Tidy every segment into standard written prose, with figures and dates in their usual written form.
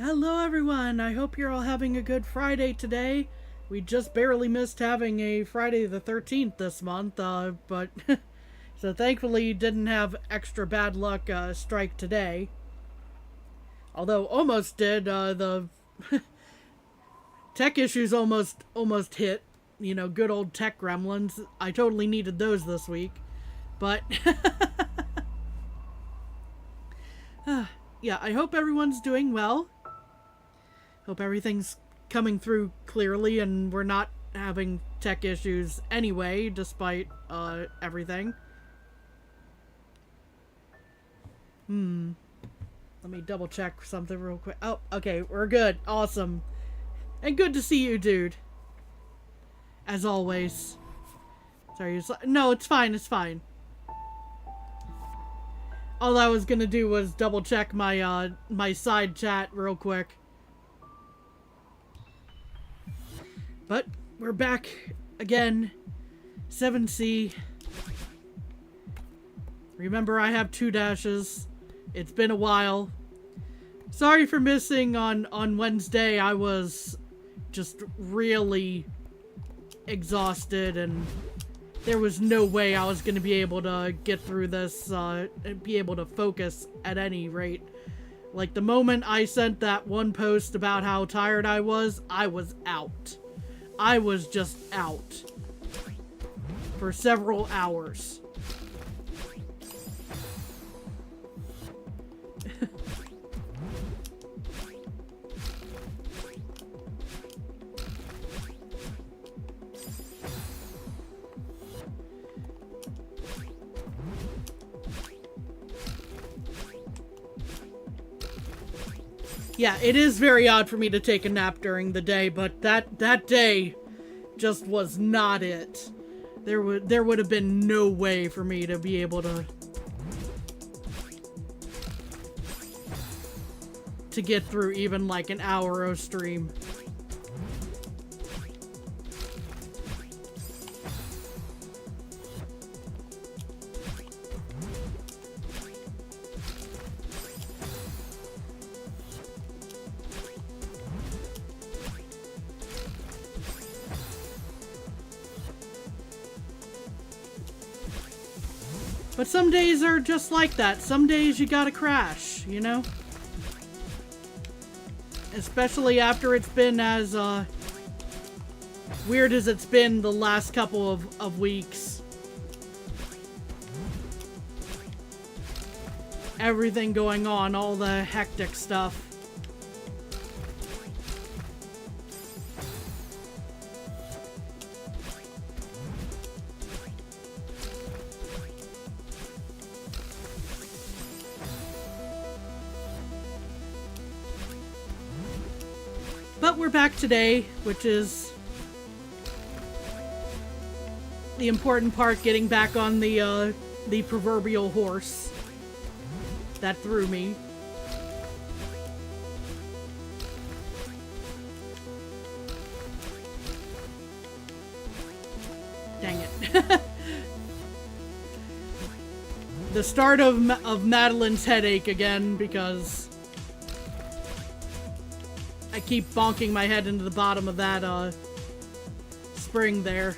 Hello, everyone. I hope you're all having a good Friday today. We just barely missed having a Friday the 13th this month, but so thankfully didn't have extra bad luck strike today. Although almost did. The tech issues almost hit. You know, good old tech gremlins. I totally needed those this week, but yeah. I hope everyone's doing well. Hope everything's coming through clearly and we're not having tech issues anyway, despite everything. Let me double check something real quick. Oh, okay, we're good. Awesome. And good to see you, dude. As always. Sorry, no, it's fine, it's fine. All I was gonna do was double check my my side chat real quick. But we're back again. 7C. Remember, I have 2 dashes. It's been a while. Sorry for missing on Wednesday. I was just really exhausted and there was no way I was going to be able to get through this, and be able to focus at any rate. Like, the moment I sent that one post about how tired I was out. I was just out for several hours. Yeah, it is very odd for me to take a nap during the day, but that day just was not it. There would have been no way for me to be able to get through even like an hour of stream. But some days are just like that. Some days you gotta crash, you know? Especially after it's been as weird as it's been the last couple of weeks. Everything going on, all the hectic stuff. But we're back today, which is the important part, getting back on the proverbial horse that threw me. Dang it. The start of Madeline's headache again, because I keep bonking my head into the bottom of that spring there.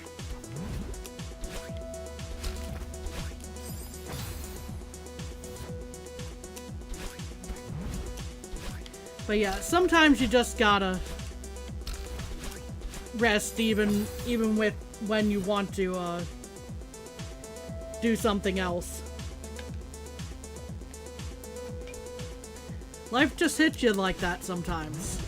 But yeah, sometimes you just gotta rest even with when you want to do something else. Life just hits you like that sometimes.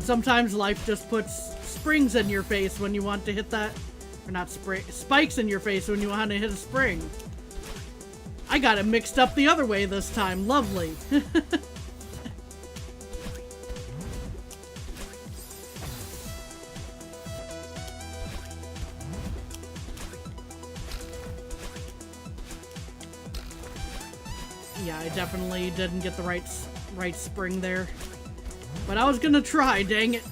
Sometimes life just puts springs in your face when you want to hit that, or not spikes in your face when you want to hit a spring. I got it mixed up the other way this time. Lovely. Yeah, I definitely didn't get the right spring there. But I was gonna try, dang it.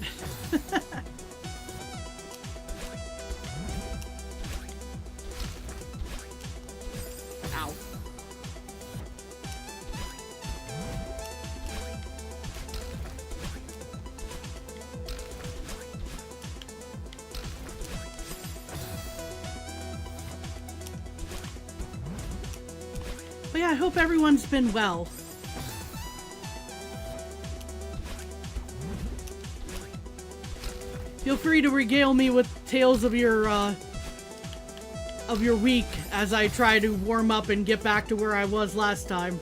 Ow. But yeah, I hope everyone's been well. Feel free to regale me with tales of your week as I try to warm up and get back to where I was last time.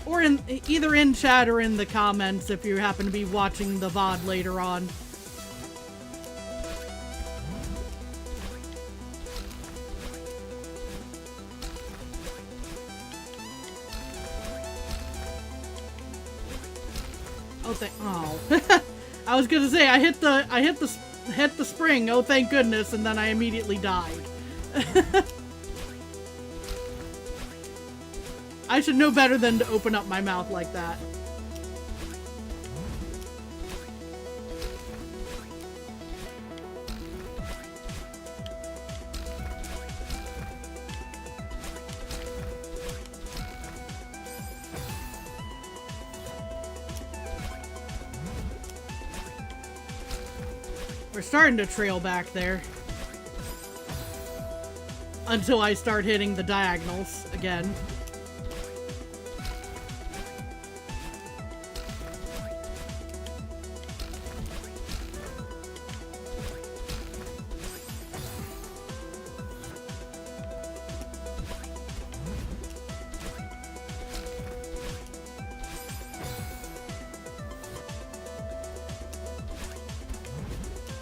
Or either in chat or in the comments if you happen to be watching the VOD later on. Oh, I was gonna say I hit the spring. Oh, thank goodness! And then I immediately died. I should know better than to open up my mouth like that. We're starting to trail back there. Until I start hitting the diagonals again.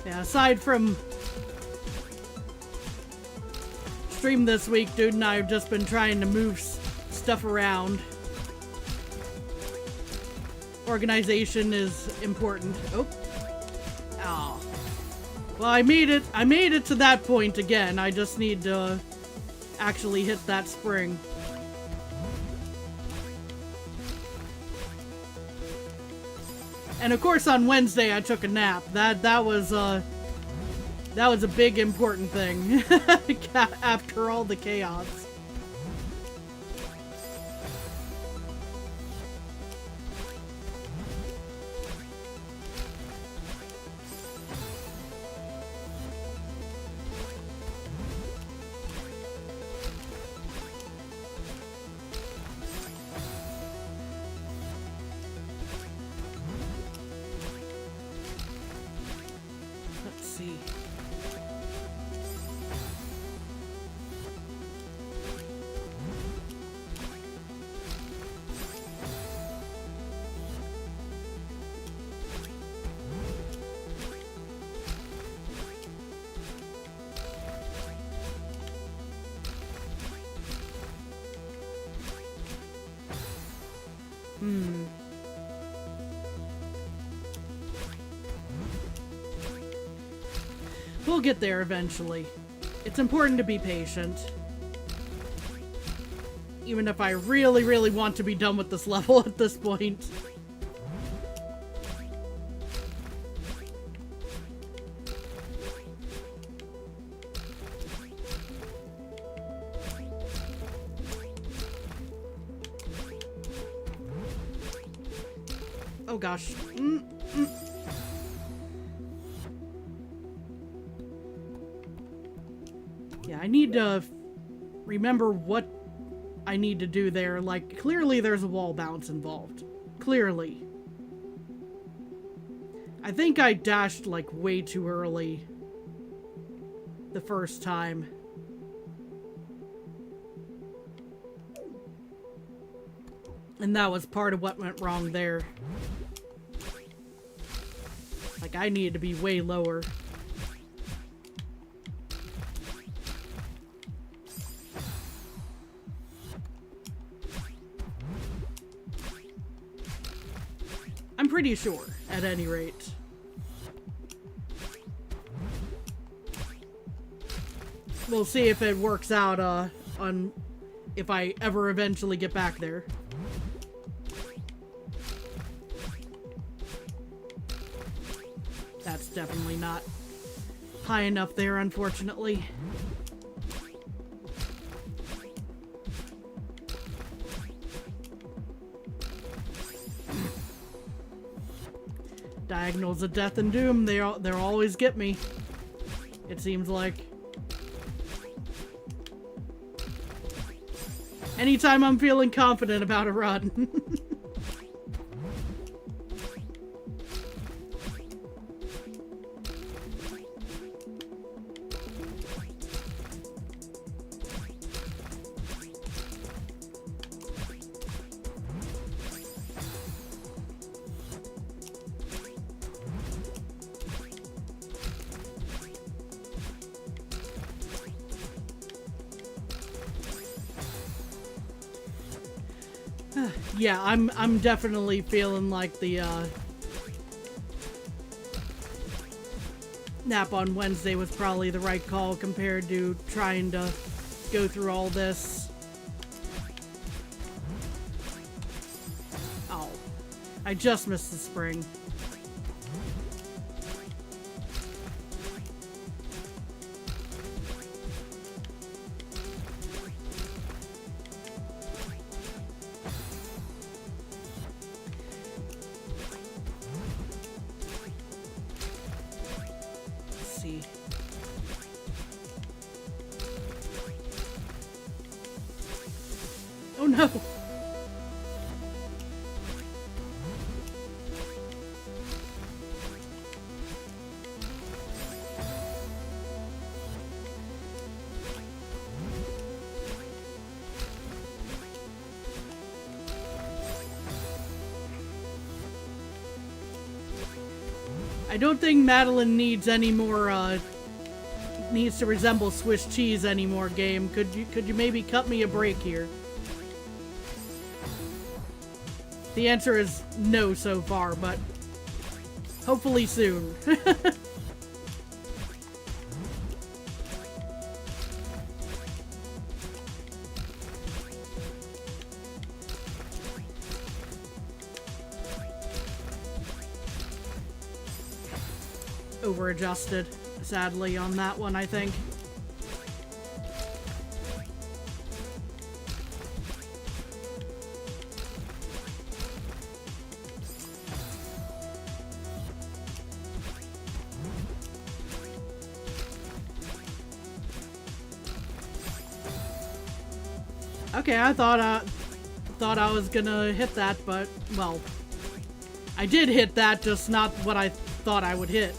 Yeah, aside from stream this week, dude and I have just been trying to move stuff around. Organization is important. Oh. Oh. Well, I made it to that point again. I just need to actually hit that spring. And of course on Wednesday I took a nap. That was a big important thing after all the chaos. We'll get there eventually. It's important to be patient. Even if I really, really want to be done with this level at this point. Oh gosh. Yeah, I need to remember what I need to do there. Like, clearly there's a wall bounce involved. Clearly. I think I dashed, like, way too early the first time. And that was part of what went wrong there. Like, I needed to be way lower. I'm pretty sure, at any rate. We'll see if it works out on if I ever eventually get back there. That's definitely not high enough there, unfortunately. Diagonals of death and doom, they'll always get me, it seems like. Anytime I'm feeling confident about a run. Yeah, I'm definitely feeling like the nap on Wednesday was probably the right call compared to trying to go through all this. Oh, I just missed the spring. Oh no! I don't think Madeline needs any more, needs to resemble Swiss cheese anymore, game. Could you maybe cut me a break here? The answer is no so far, but hopefully soon. Over-adjusted, sadly, on that one, I think. Okay, I thought I was gonna hit that, but, well, I did hit that, just not what I thought I would hit.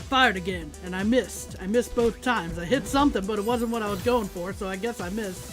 Fired again, and I missed. I missed both times. I hit something, but it wasn't what I was going for, so I guess I missed.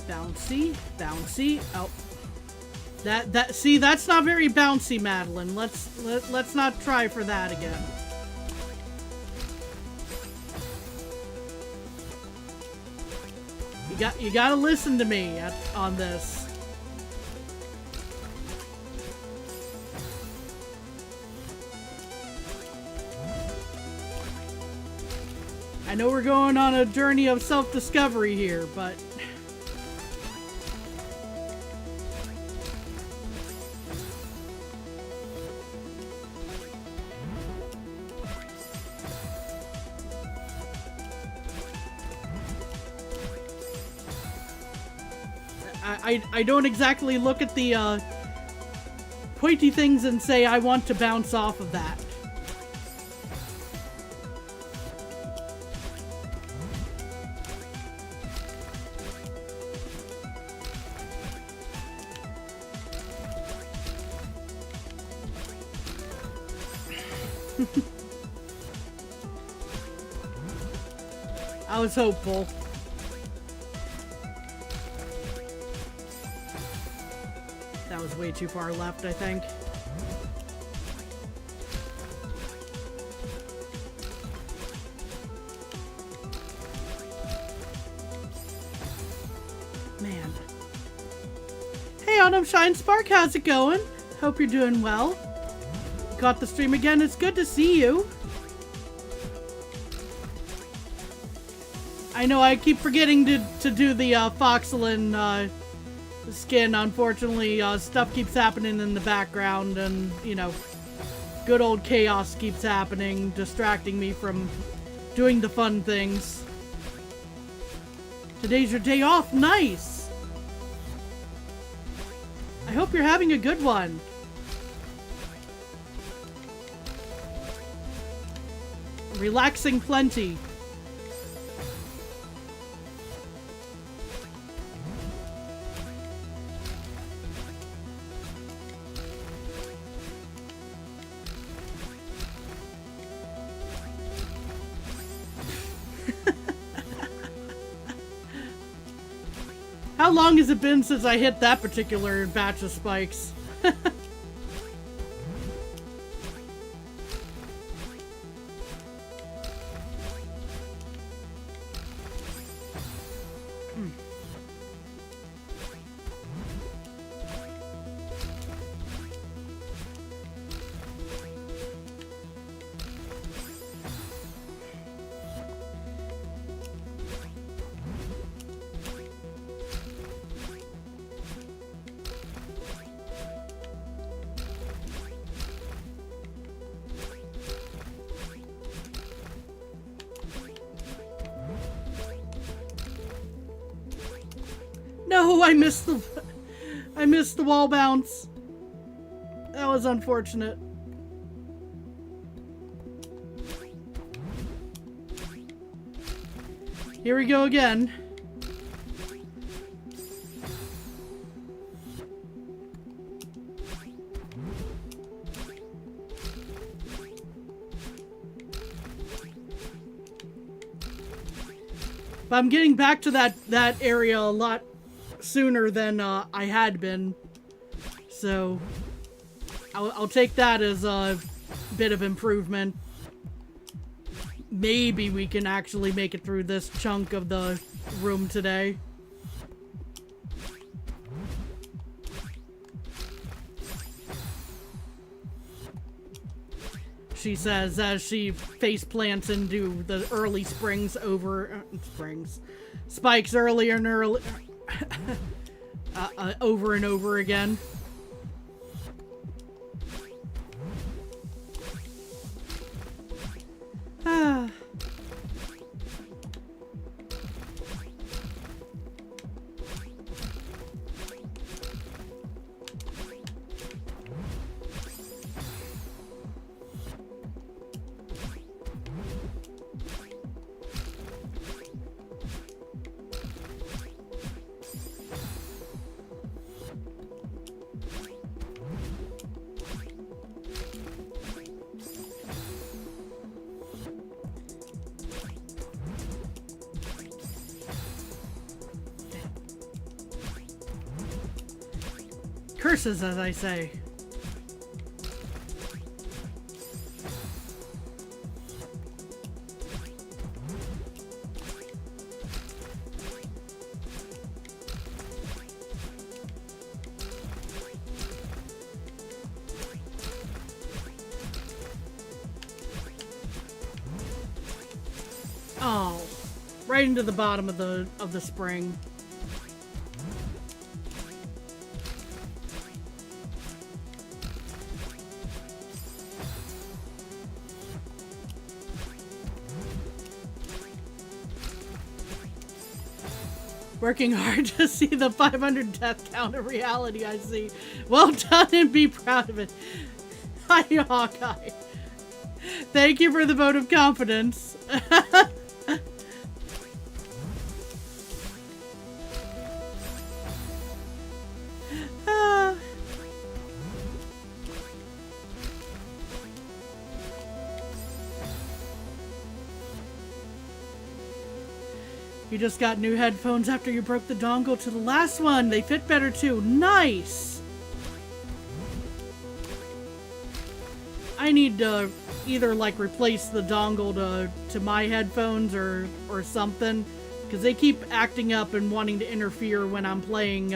Bouncy, bouncy. Oh, see, that's not very bouncy, Madeline. Let's not try for that again. You gotta listen to me on this. I know we're going on a journey of self-discovery here, but I don't exactly look at the pointy things and say I want to bounce off of that. I was hopeful. That was way too far left, I think. Man. Hey, Autumn Shine Spark, how's it going? Hope you're doing well. Got the stream again, it's good to see you. I know I keep forgetting to do the Foxelin skin. Unfortunately, stuff keeps happening in the background and, you know, good old chaos keeps happening, distracting me from doing the fun things. Today's your day off, nice! I hope you're having a good one. Relaxing plenty. How long has it been since I hit that particular batch of spikes? No, I missed the wall bounce. That was unfortunate. Here we go again. But I'm getting back to that area a lot sooner than I had been, so I'll take that as a bit of improvement. Maybe we can actually make it through this chunk of the room today. She says as she face plants into the early spikes earlier and earlier. Over and over again. Curses, as I say. Oh, right into the bottom of the spring. Working hard to see the 500 death count of reality, I see. Well done and be proud of it. Hi, Hawkeye. Thank you for the vote of confidence. You just got new headphones after you broke the dongle to the last one. They fit better too. Nice! I need to either like replace the dongle to my headphones or something, because they keep acting up and wanting to interfere when I'm playing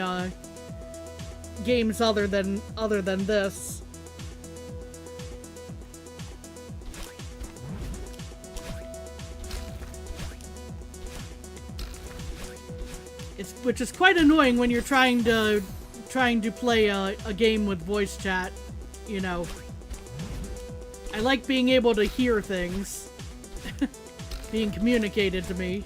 games other than this. Which is quite annoying when you're trying to play a game with voice chat, you know. I like being able to hear things being communicated to me.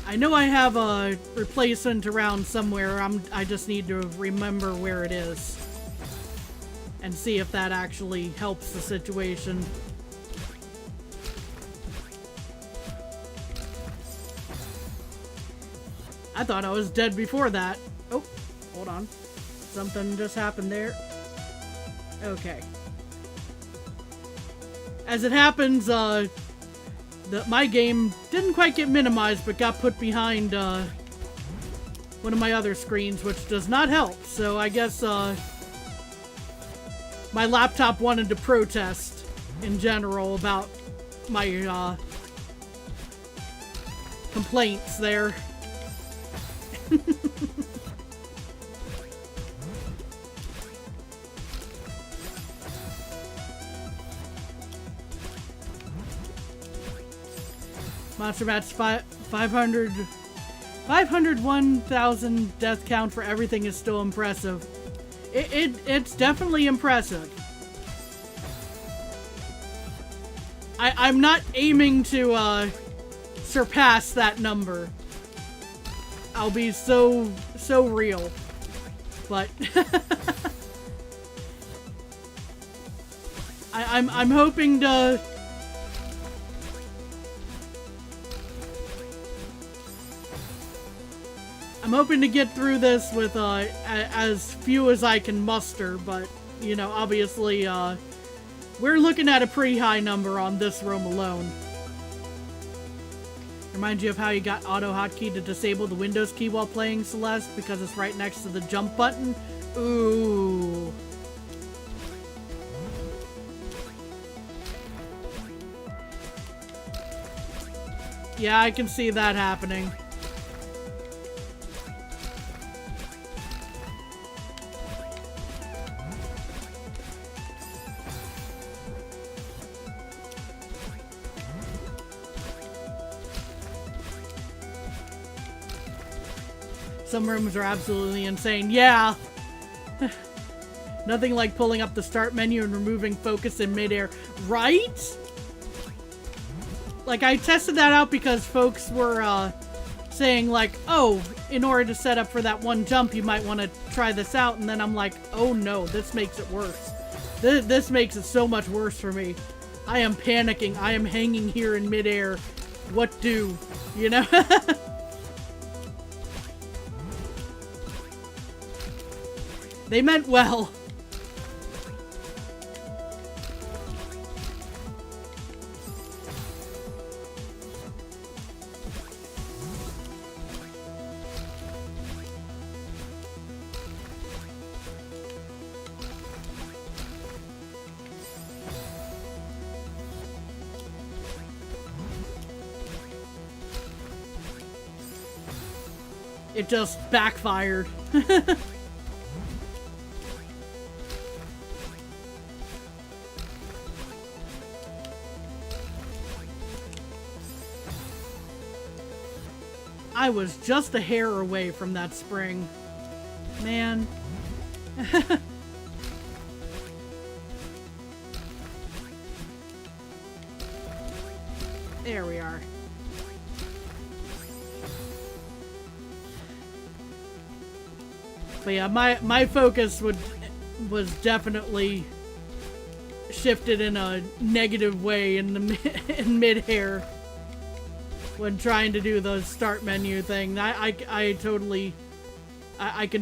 I know I have a replacement around somewhere. I just need to remember where it is and see if that actually helps the situation. I thought I was dead before that. Oh, hold on. Something just happened there. Okay. As it happens, my game didn't quite get minimized, but got put behind one of my other screens, which does not help. So I guess my laptop wanted to protest in general about my complaints there. Monster Match 501,000 death count for everything is still impressive. It's definitely impressive. I'm not aiming to surpass that number. I'll be so real. But I'm hoping to get through this with as few as I can muster, but you know, obviously we're looking at a pretty high number on this room alone. Remind you of how you got auto hotkey to disable the Windows key while playing Celeste because it's right next to the jump button? Ooh. Yeah, I can see that happening. Some rooms are absolutely insane. Yeah. Nothing like pulling up the start menu and removing focus in midair. Right? Like, I tested that out because folks were saying like, oh, in order to set up for that one jump, you might want to try this out. And then I'm like, oh no, this makes it worse. This makes it so much worse for me. I am panicking. I am hanging here in midair. What do? You know? They meant well. It just backfired. I was just a hair away from that spring. Man. There we are. But yeah, my focus was definitely shifted in a negative way in the in mid-hair when trying to do the start menu thing. I can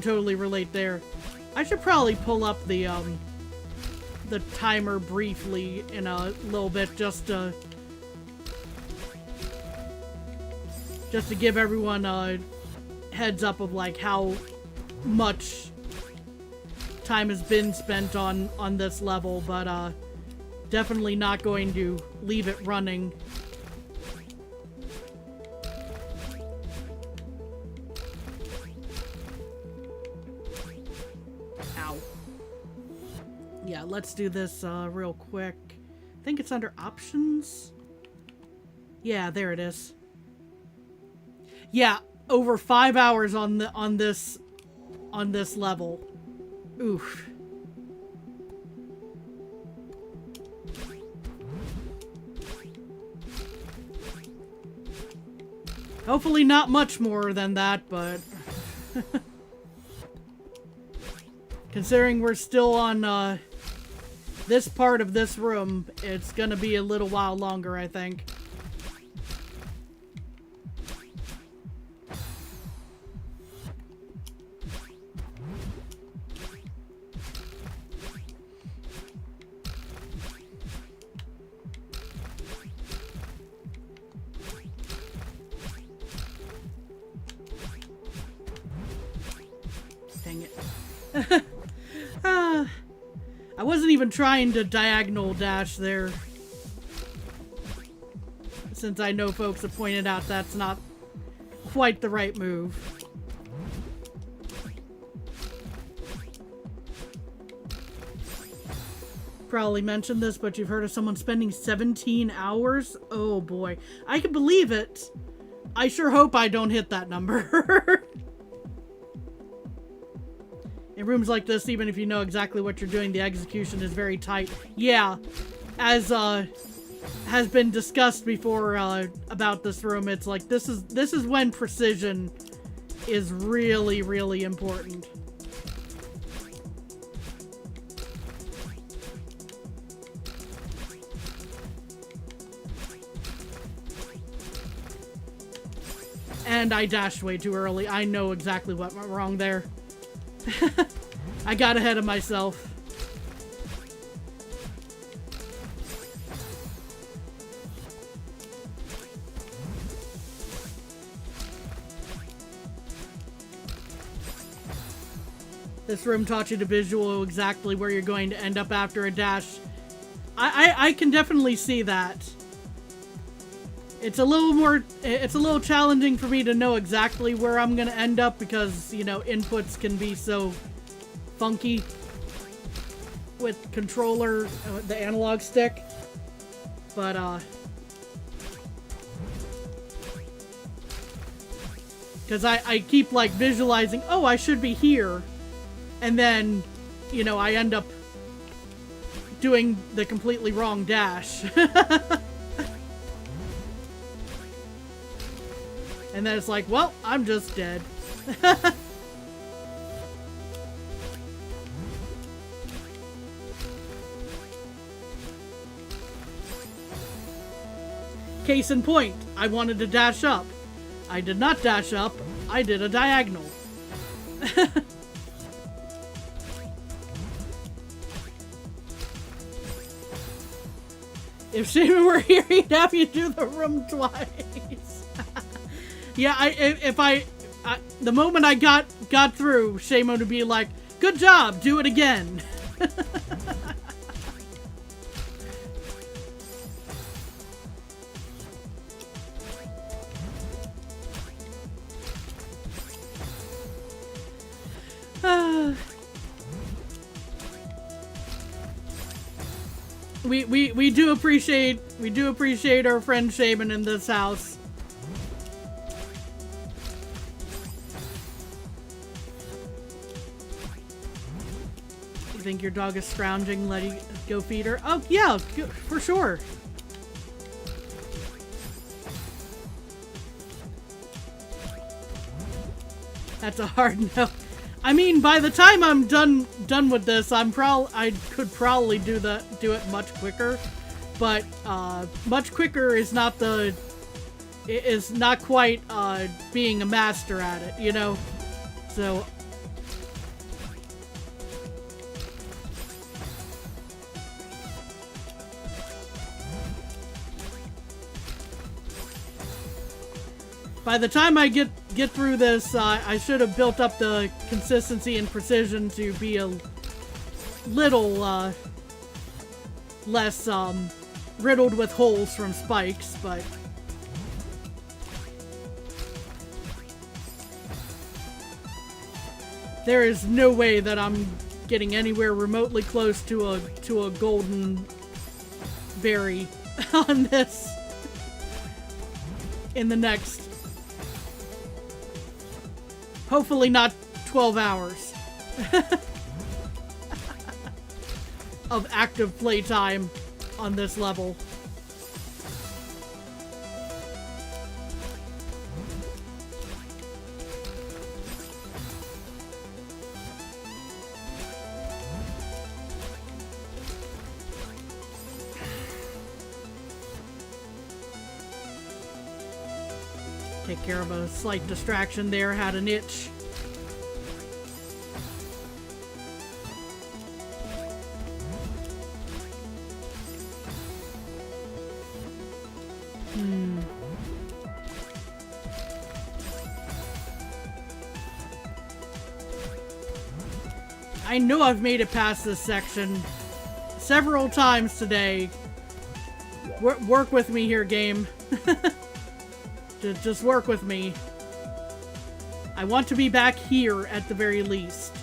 totally relate there. I should probably pull up the timer briefly in a little bit just to give everyone a heads up of like how much time has been spent on this level, but definitely not going to leave it running. Ow. Yeah, let's do this real quick. I think it's under options. Yeah, there it is. Yeah, over 5 hours on this level. Oof. Hopefully not much more than that, but considering we're still on this part of this room, it's gonna be a little while longer, I think. Dang it. I wasn't even trying to diagonal dash there, since I know folks have pointed out that's not quite the right move. Probably mentioned this, but you've heard of someone spending 17 hours? Oh boy. I can believe it. I sure hope I don't hit that number. In rooms like this, even if you know exactly what you're doing, the execution is very tight. Yeah, as has been discussed before about this room, it's like this is when precision is really, really important. And I dashed way too early. I know exactly what went wrong there. I got ahead of myself. This room taught you to visual exactly where you're going to end up after a dash. I can definitely see that. It's a little challenging for me to know exactly where I'm gonna end up because, you know, inputs can be so funky with controller, the analog stick. But, because I keep, like, visualizing, oh, I should be here. And then, you know, I end up doing the completely wrong dash. And then it's like, well, I'm just dead. Case in point, I wanted to dash up. I did not dash up, I did a diagonal. If Shaman were here, he'd have you do the room twice. Yeah, the moment I got through, Shaman would be like, good job, do it again. We do appreciate our friend Shaman in this house. think your dog is scrounging? Let you go feed her? Oh, yeah, for sure. That's a hard no. I mean, by the time I'm done with this, I could probably do it much quicker, but much quicker is not quite being a master at it, you know. So by the time I get through this, I should have built up the consistency and precision to be a little less riddled with holes from spikes, but there is no way that I'm getting anywhere remotely close to a golden berry on this in the next, hopefully not 12 hours of active playtime on this level. Take care of a slight distraction there, had an itch. I know I've made it past this section several times today. Work with me here, game. Just work with me. I want to be back here at the very least.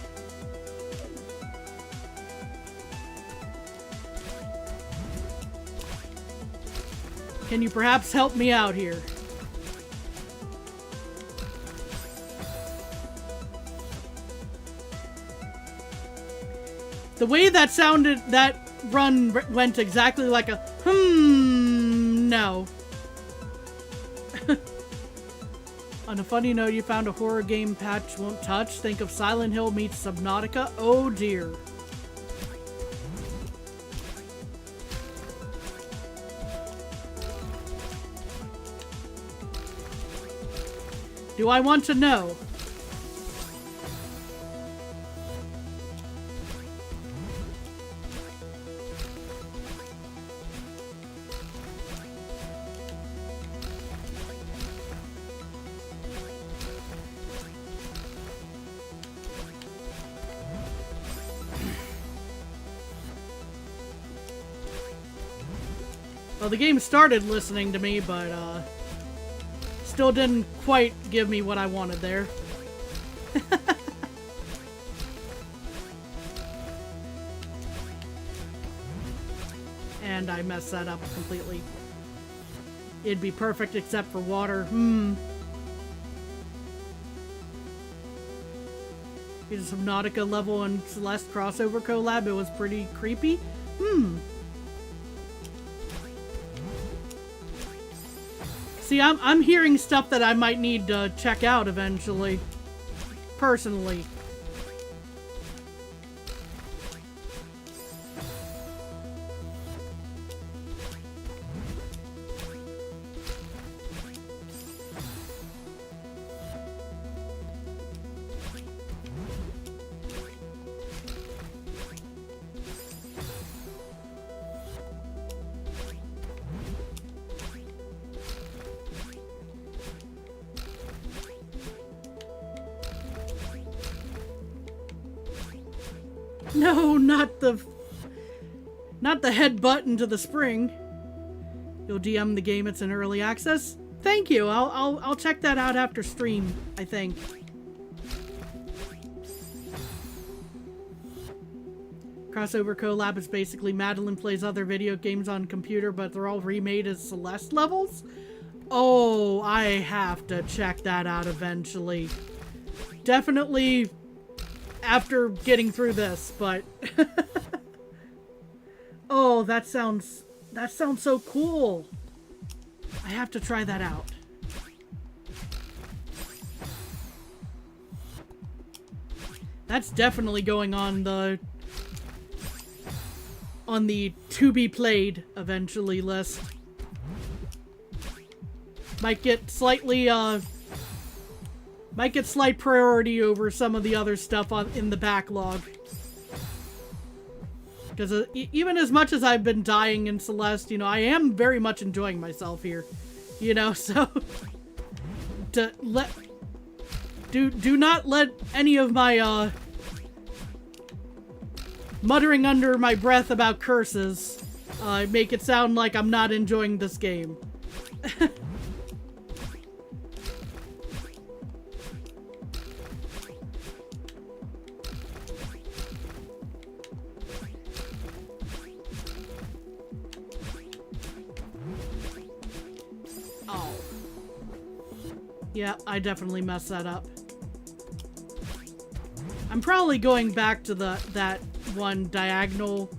Can you perhaps help me out here? The way that sounded, that run went exactly like a no. On a funny note, you found a horror game patch won't touch. Think of Silent Hill meets Subnautica. Oh dear. Do I want to know? Well, the game started listening to me, but, still didn't quite give me what I wanted there. And I messed that up completely. It'd be perfect except for water. It's a Subnautica level and Celeste crossover collab. It was pretty creepy. See, I'm hearing stuff that I might need to check out eventually. Personally. No, not the headbutt into the spring. You'll DM the game. It's in early access. Thank you. I'll check that out after stream, I think. Crossover collab is basically Madeline plays other video games on computer, but they're all remade as Celeste levels. Oh, I have to check that out eventually. Definitely after getting through this, but oh, that sounds so cool. I have to try that out. That's definitely going on the to be played eventually list. Might get slight priority over some of the other stuff in the backlog. Because even as much as I've been dying in Celeste, you know, I am very much enjoying myself here. You know, so do not let any of my muttering under my breath about curses make it sound like I'm not enjoying this game. Yeah, I definitely messed that up. I'm probably going back to that one diagonal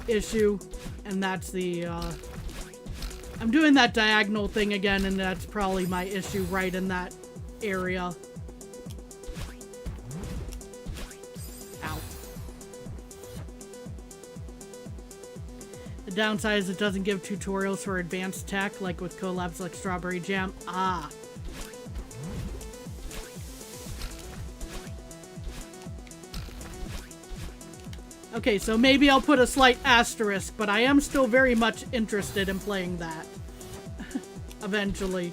issue, and that's the, I'm doing that diagonal thing again, and that's probably my issue right in that area. Ow. The downside is it doesn't give tutorials for advanced tech, like with collabs like Strawberry Jam. Ah. Okay, so maybe I'll put a slight asterisk, but I am still very much interested in playing that. Eventually.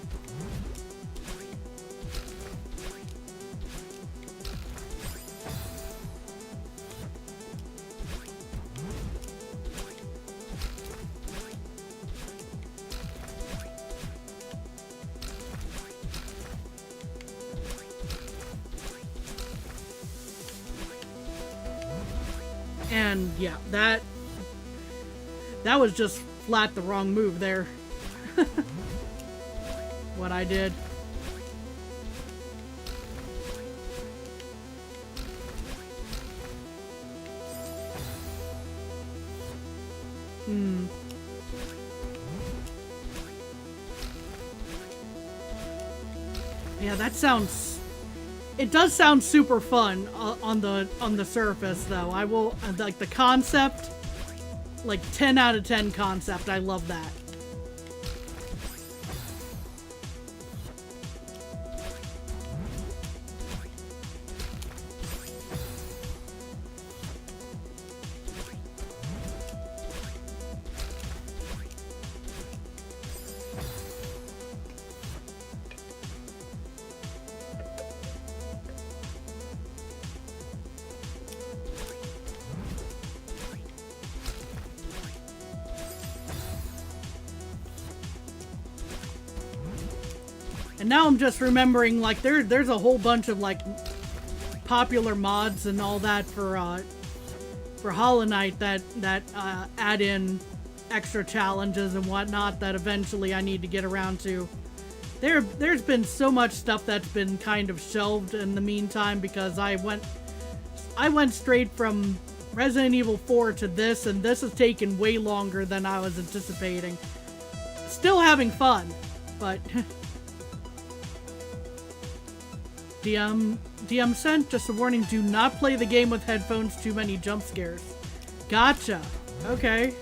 And yeah, that was just flat the wrong move there. What I did. Yeah, that sounds... It does sound super fun on the surface, though. I will, like, the concept, like 10 out of 10 concept. I love that. And now I'm just remembering, like, there's a whole bunch of, like, popular mods and all that for Hollow Knight that add in extra challenges and whatnot that eventually I need to get around to. There's been so much stuff that's been kind of shelved in the meantime because I went straight from Resident Evil 4 to this, and this has taken way longer than I was anticipating. Still having fun, but... DM sent, just a warning, do not play the game with headphones, too many jump scares. Gotcha. Okay.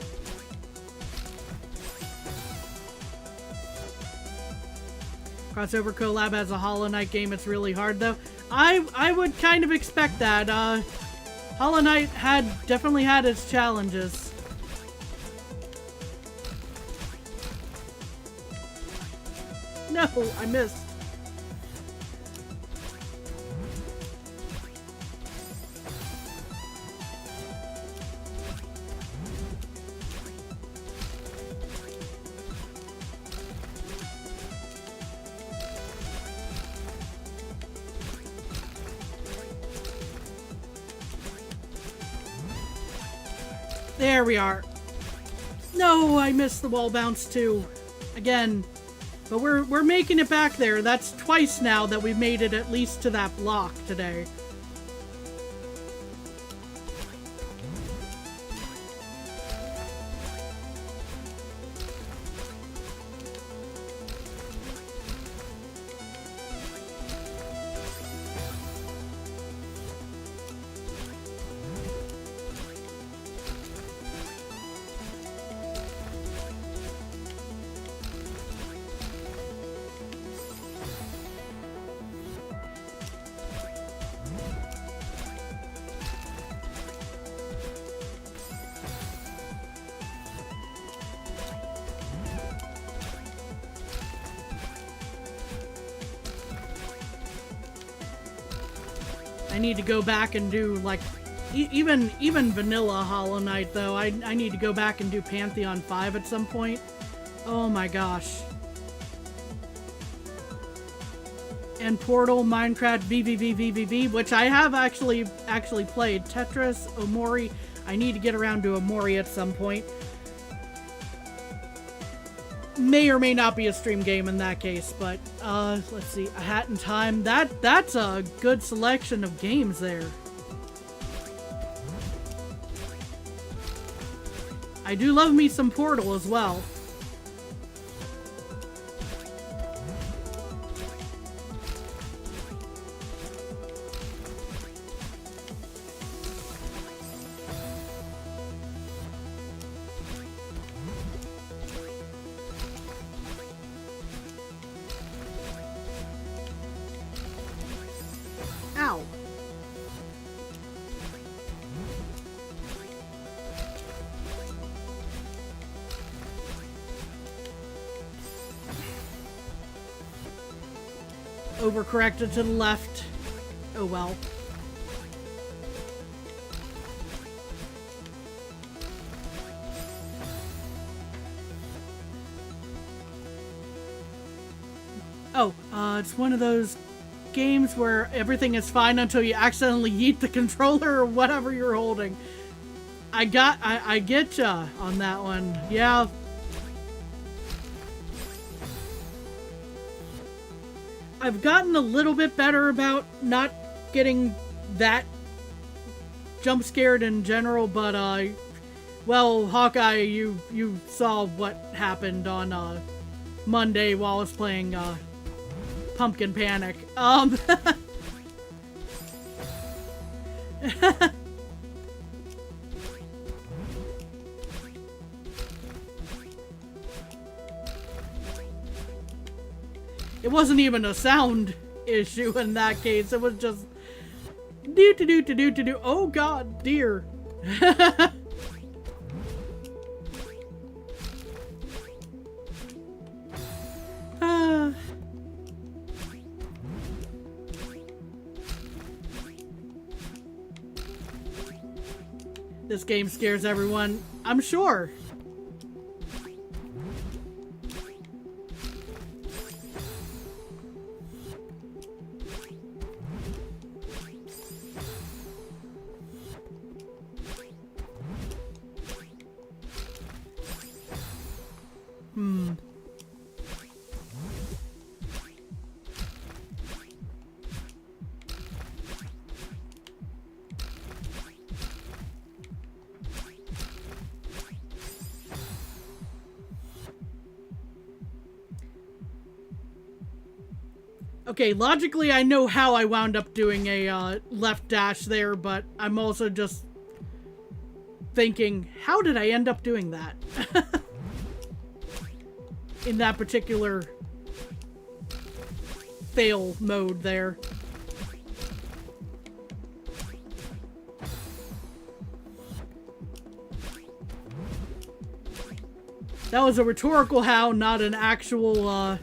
Crossover collab as a Hollow Knight game, it's really hard though. I would kind of expect that. Hollow Knight definitely had its challenges. No, I missed. There we are. No, I missed the wall bounce too. Again. But we're making it back there. That's twice now that we've made it at least to that block today. I need to go back and do, like, even vanilla Hollow Knight, though. I need to go back and do Pantheon 5 at some point. Oh my gosh. And Portal, Minecraft, VVVVVV, which I have actually played. Tetris, Omori. I need to get around to Omori at some point. May or may not be a stream game in that case, but let's see. A Hat in Time. That's a good selection of games there. I do love me some Portal as well. Ow. Overcorrected to the left. Oh well. Oh, it's one of those games where everything is fine until you accidentally yeet the controller or whatever you're holding. I get ya on that one. Yeah. I've gotten a little bit better about not getting that jump scared in general, but well, Hawkeye, you saw what happened on Monday while I was playing Pumpkin Panic. It wasn't even a sound issue in that case. It was just do. Oh god, dear. This game scares everyone, I'm sure. Okay, logically I know how I wound up doing a left dash there, but I'm also just thinking, how did I end up doing that? In that particular fail mode there. That was a rhetorical how, not an actual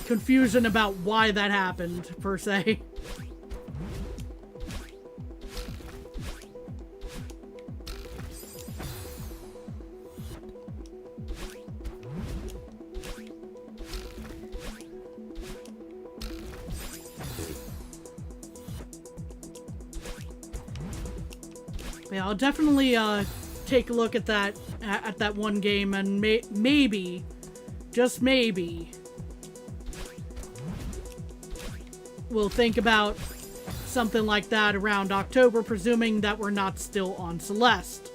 confusion about why that happened, per se. Yeah, I'll definitely take a look at that one game, and maybe, just maybe, we'll think about something like that around October, presuming that we're not still on Celeste.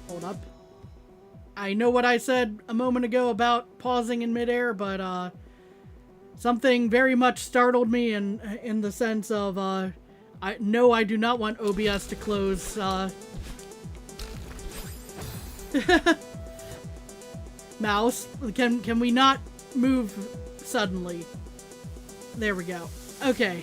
Hold up. I know what I said a moment ago about pausing in midair, but something very much startled me in the sense of I do not want OBS to close. Mouse, can we not move suddenly. There we go. Okay.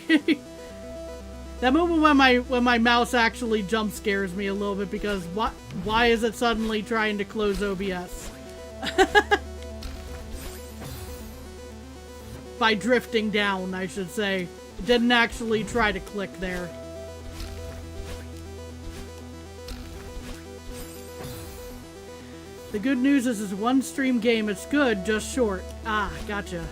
That moment when my mouse actually jump scares me a little bit because why is it suddenly trying to close OBS? By drifting down, I should say. It didn't actually try to click there. The good news is it's one stream game. It's good, just short. Ah, gotcha.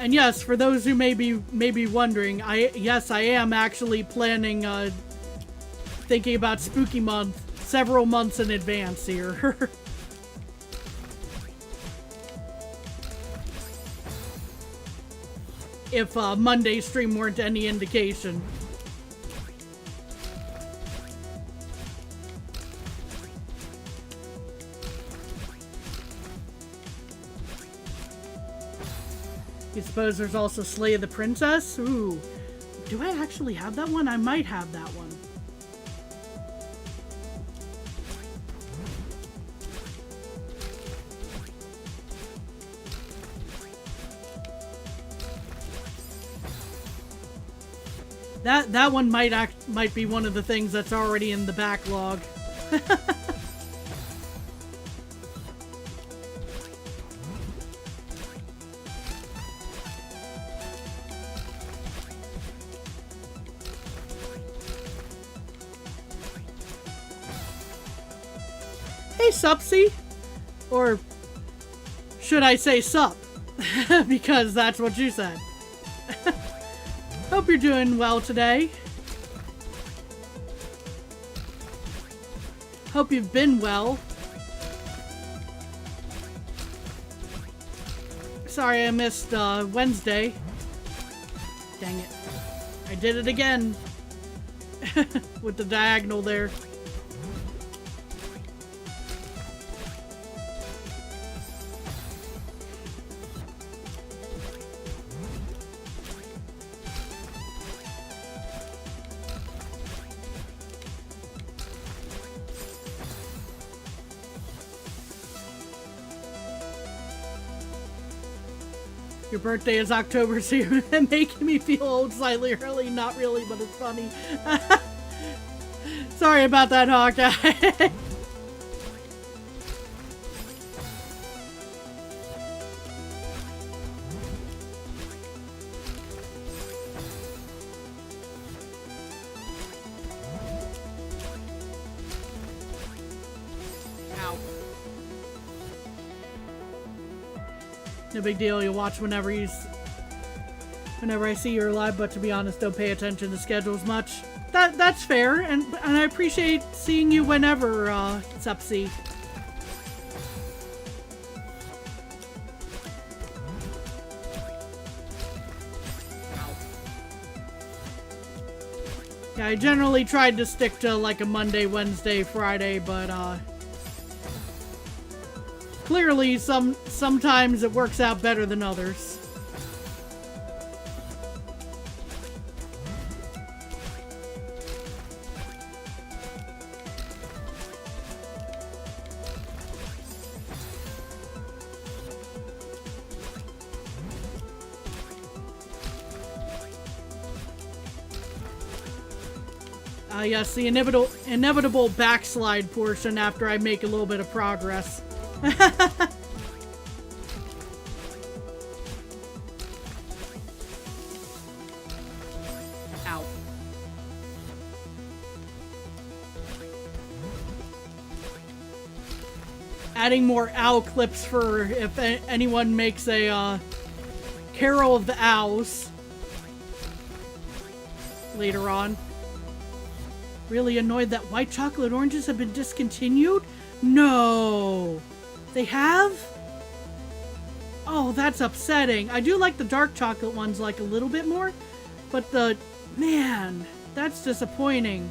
And yes, for those who may be wondering, yes, I am actually planning, thinking about Spooky Month several months in advance here. If Monday's stream weren't any indication. You suppose there's also Slay of the Princess? Ooh. Do I actually have that one? I might have that one. That one might be one of the things that's already in the backlog. Hey, Supsy! Or should I say sup? Because that's what you said. Hope you're doing well today. Hope you've been well. Sorry I missed Wednesday. Dang it. I did it again. With the diagonal there. Your birthday is October, so you're making me feel old slightly early. Not really, but it's funny. Sorry about that, Hawkeye. No big deal, you'll watch whenever I see you're live, but to be honest, don't pay attention to schedules much. That's fair, and I appreciate seeing you whenever, Sepsi. Yeah, I generally tried to stick to like a Monday, Wednesday, Friday, but clearly sometimes it works out better than others. Yes, the inevitable backslide portion after I make a little bit of progress. Ow. Adding more owl clips for if anyone makes a Carol of the Owls later on. Really annoyed that white chocolate oranges have been discontinued? No! They have? Oh, that's upsetting. I do like the dark chocolate ones like a little bit more, but man, that's disappointing.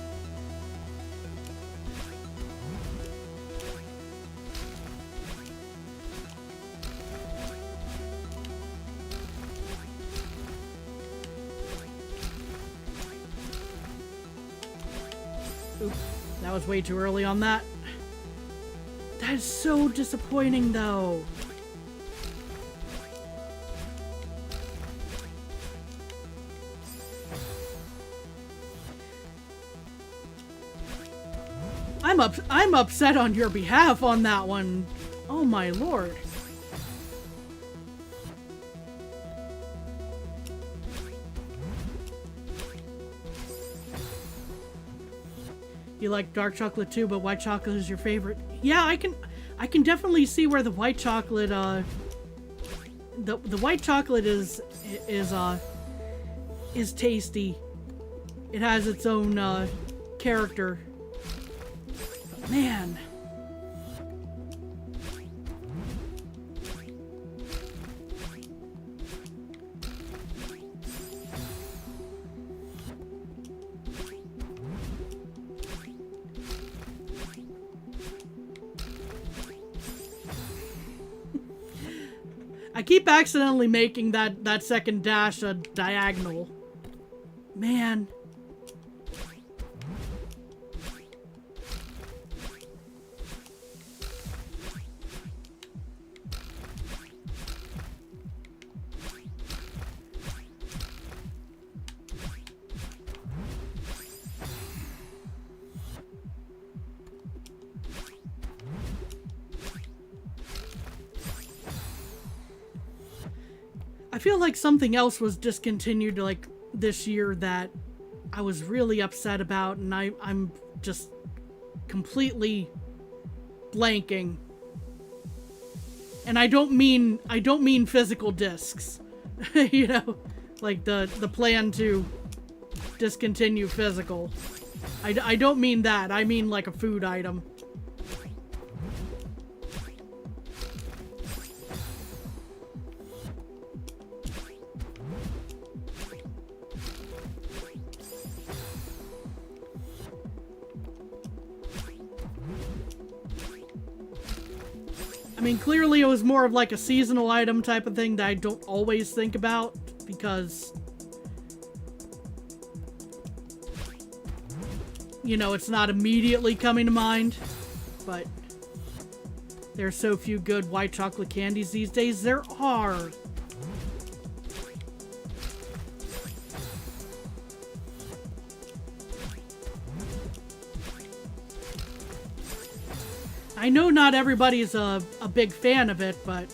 That was way too early on that. That is so disappointing, though. I'm upset on your behalf on that one. Oh my lord. You like dark chocolate too, but white chocolate is your favorite. Yeah, I can definitely see where the white chocolate the white chocolate is tasty. It has its own character. But man, I keep accidentally making that second dash a diagonal. Man. I feel like something else was discontinued like this year that I was really upset about, and I'm just completely blanking. And I don't mean physical discs. You know, like the plan to discontinue physical. I don't mean that. I mean like a food item. I mean, clearly it was more of like a seasonal item type of thing that I don't always think about because, you know, it's not immediately coming to mind, but there are so few good white chocolate candies these days. There are. I know not everybody's a big fan of it, but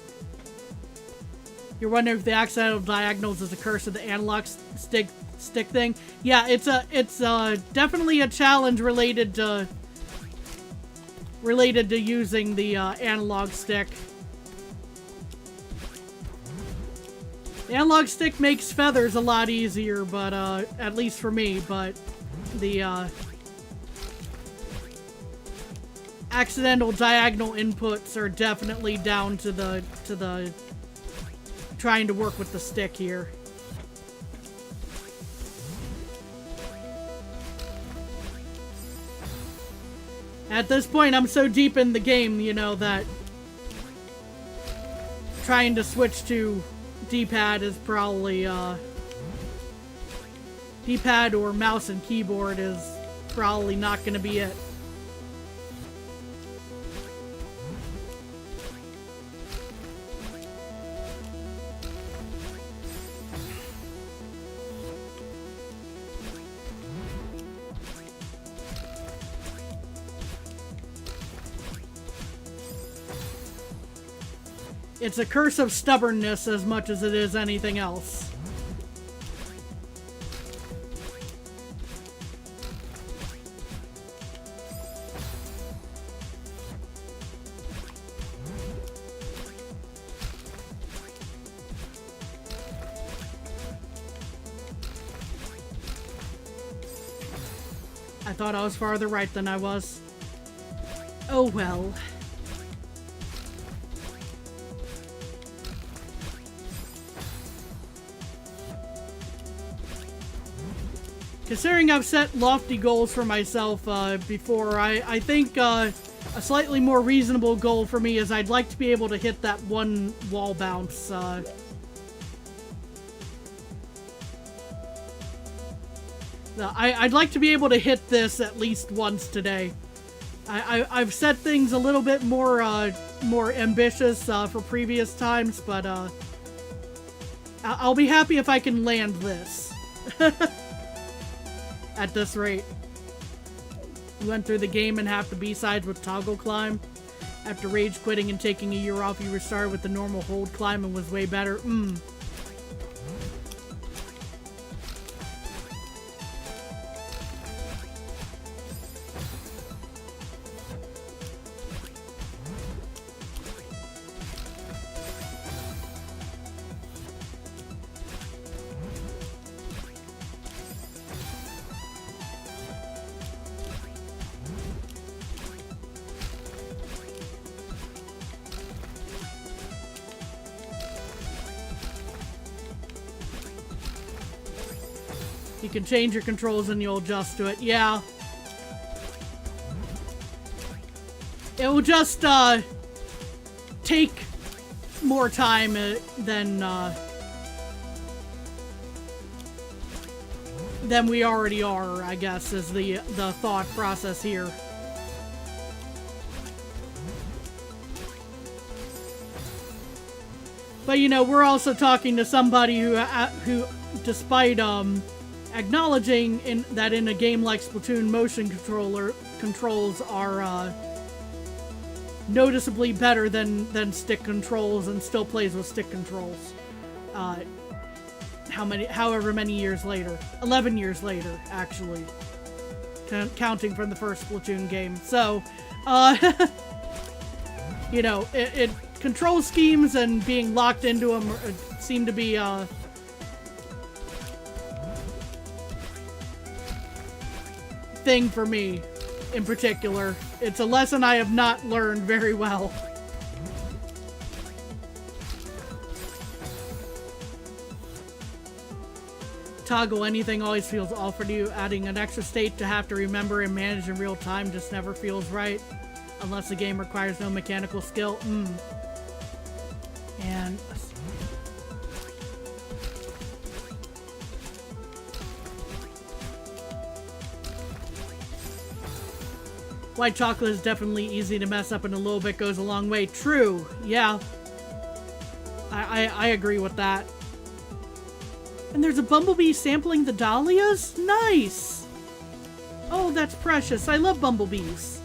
you're wondering if the accidental diagonals is a curse of the analog stick thing. Yeah, it's definitely a challenge related to using the analog stick. The analog stick makes feathers a lot easier, but at least for me, but the accidental diagonal inputs are definitely down to the trying to work with the stick here. At this point, I'm so deep in the game, you know, that trying to switch to D-pad is probably D-pad or mouse and keyboard is probably not going to be it. It's a curse of stubbornness as much as it is anything else. I thought I was farther right than I was. Oh well. Considering I've set lofty goals for myself before, I think a slightly more reasonable goal for me is I'd like to be able to hit that one wall bounce. I'd like to be able to hit this at least once today. I've set things a little bit more ambitious for previous times, but I'll be happy if I can land this at this rate. You went through the game and half the B-sides with toggle climb. After rage quitting and taking a year off, you restarted with the normal hold climb and was way better. You can change your controls and you'll adjust to it. Yeah. It will just, take more time than we already are, I guess, is the thought process here. But, you know, we're also talking to somebody who despite, acknowledging that in a game like Splatoon, motion controls are noticeably better than stick controls, and still plays with stick controls. However many years later, 11 years later, actually, counting from the first Splatoon game. So, you know, control schemes and being locked into them seem to be thing for me in particular. It's a lesson I have not learned very well. Toggle anything always feels awful to you. Adding an extra state to have to remember and manage in real time just never feels right. Unless the game requires no mechanical skill. And white chocolate is definitely easy to mess up, and a little bit goes a long way. True. Yeah. I agree with that. And there's a bumblebee sampling the dahlias? Nice! Oh, that's precious. I love bumblebees.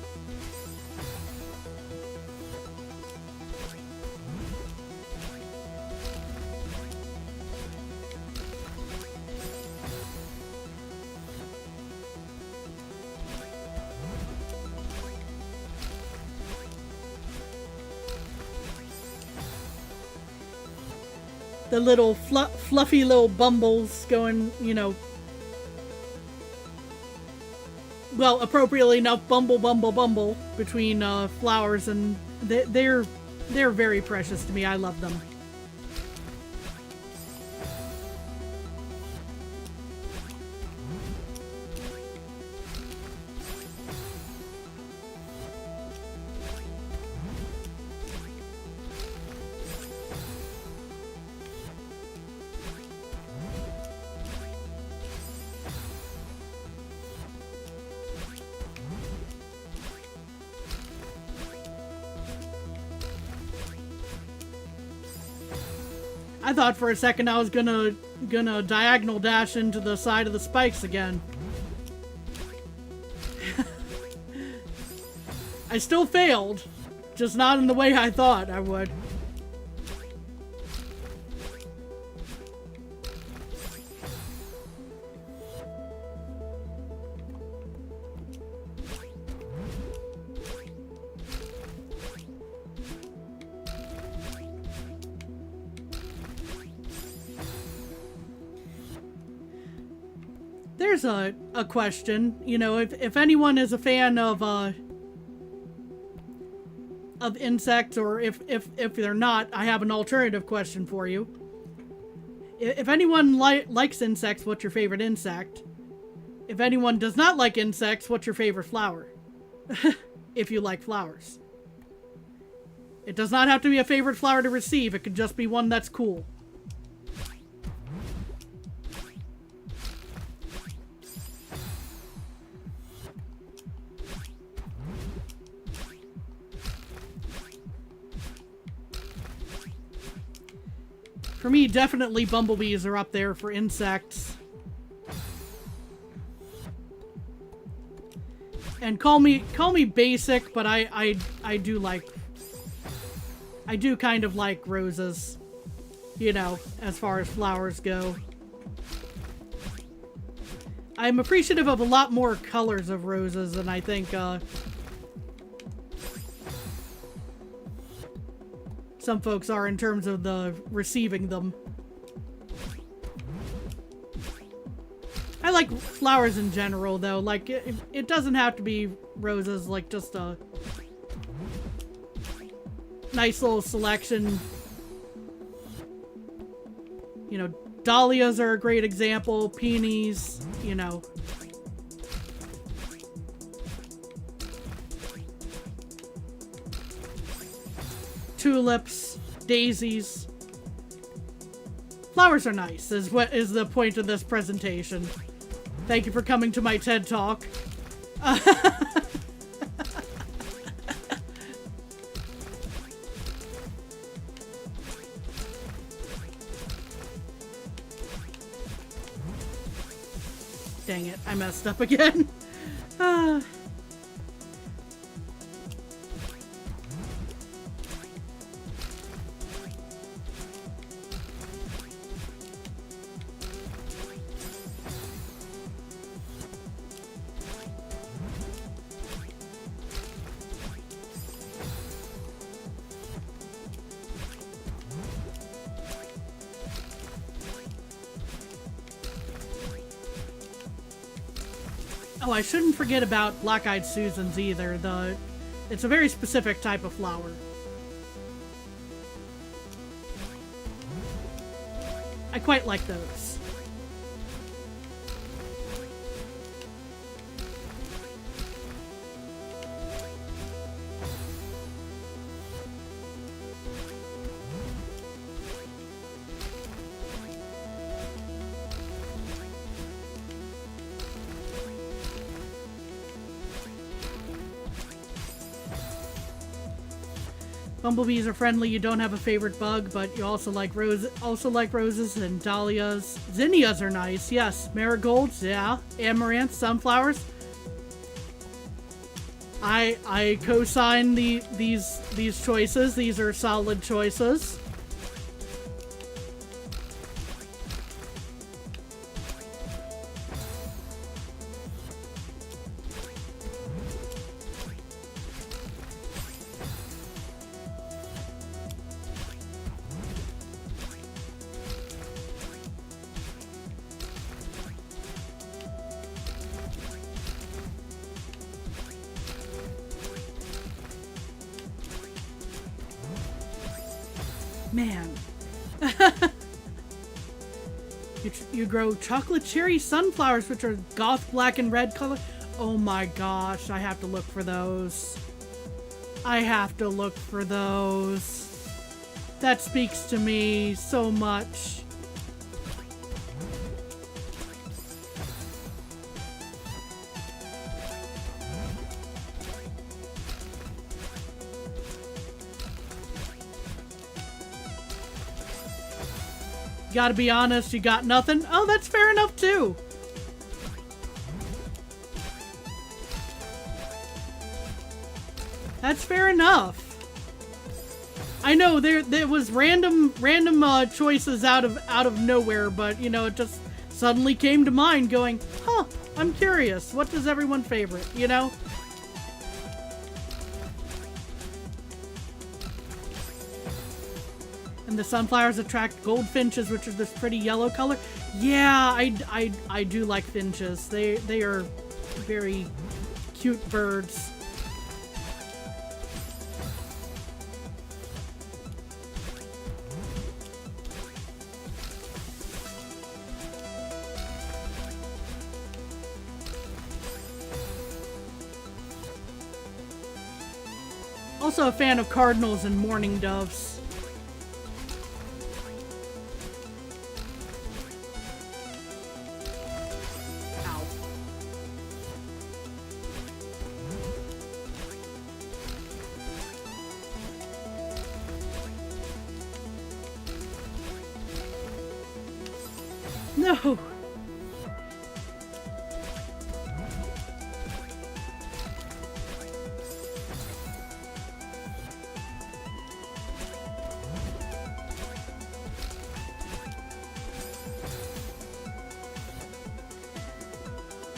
The little fluffy little bumbles going, you know, well, appropriately enough, bumble between flowers, and they're very precious to me. I love them. I thought for a second I was gonna diagonal dash into the side of the spikes again. I still failed, just not in the way I thought I would. There's a question, you know, if anyone is a fan of insects, or if they're not, I have an alternative question for you. If anyone likes insects, what's your favorite insect? If anyone does not like insects, what's your favorite flower? If you like flowers. It does not have to be a favorite flower to receive, it could just be one that's cool. For me, definitely bumblebees are up there for insects. And call me basic, but I do kind of like roses. You know, as far as flowers go. I'm appreciative of a lot more colors of roses than I think, some folks are in terms of the receiving them. I like flowers in general, though. Like, it doesn't have to be roses, like, just a nice little selection. You know, dahlias are a great example, peonies, you know. Tulips, daisies. Flowers are nice, is what is the point of this presentation. Thank you for coming to my TED Talk. Dang it, I messed up again. Oh, I shouldn't forget about black-eyed Susans either. It's a very specific type of flower. I quite like those. Bumblebees are friendly. You don't have a favorite bug, but you also like roses and dahlias. Zinnias are nice. Yes, marigolds. Yeah, amaranth, sunflowers. I co-sign these choices. These are solid choices. Man. You grow chocolate cherry sunflowers, which are goth black and red color. Oh my gosh, I have to look for those. I have to look for those. That speaks to me so much. Gotta be honest, you got nothing? Oh, that's fair enough too. That's fair enough. I know there was random choices out of nowhere, but you know, it just suddenly came to mind going, huh, I'm curious, what does everyone favorite, you know? And the sunflowers attract goldfinches, which are this pretty yellow color. Yeah, I do like finches. They are very cute birds. Also a fan of cardinals and mourning doves. No!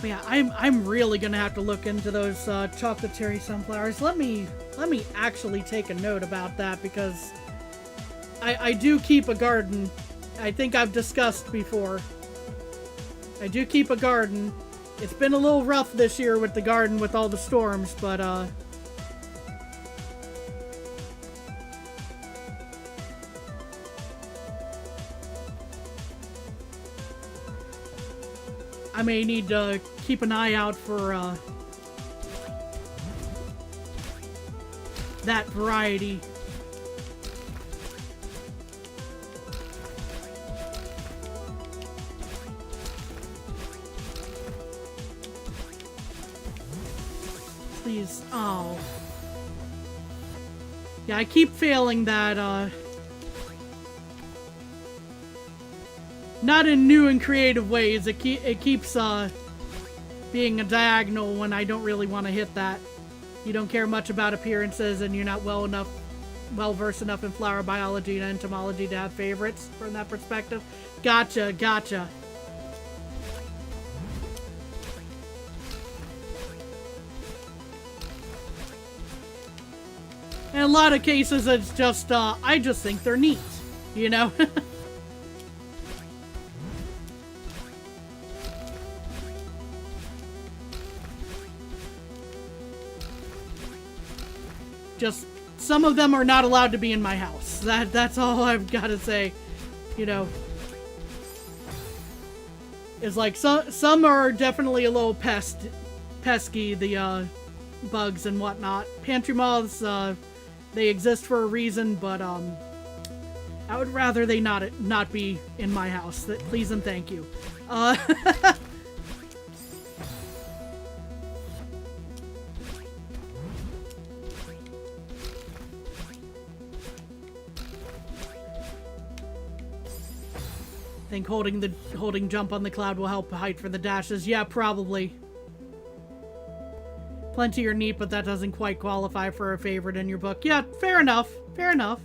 But yeah, I'm really gonna have to look into those chocolate cherry sunflowers. Let me actually take a note about that, because I do keep a garden. I think I've discussed before. I do keep a garden. It's been a little rough this year with the garden with all the storms, but I may need to keep an eye out for that variety. Please. Oh. Yeah, I keep failing that, not in new and creative ways. It keeps, being a diagonal when I don't really want to hit that. You don't care much about appearances, and you're not well versed enough in flower biology and entomology to have favorites from that perspective. Gotcha, gotcha. In a lot of cases, it's just, I just think they're neat, you know? Just, some of them are not allowed to be in my house. That's all I've got to say, you know. It's like, some are definitely a little pesky, the, bugs and whatnot. Pantry moths, they exist for a reason, but, I would rather they not be in my house. Please and thank you. Think holding jump on the cloud will help height for the dashes. Yeah, probably. Plenty are neat, but that doesn't quite qualify for a favorite in your book. Yeah, fair enough. Fair enough.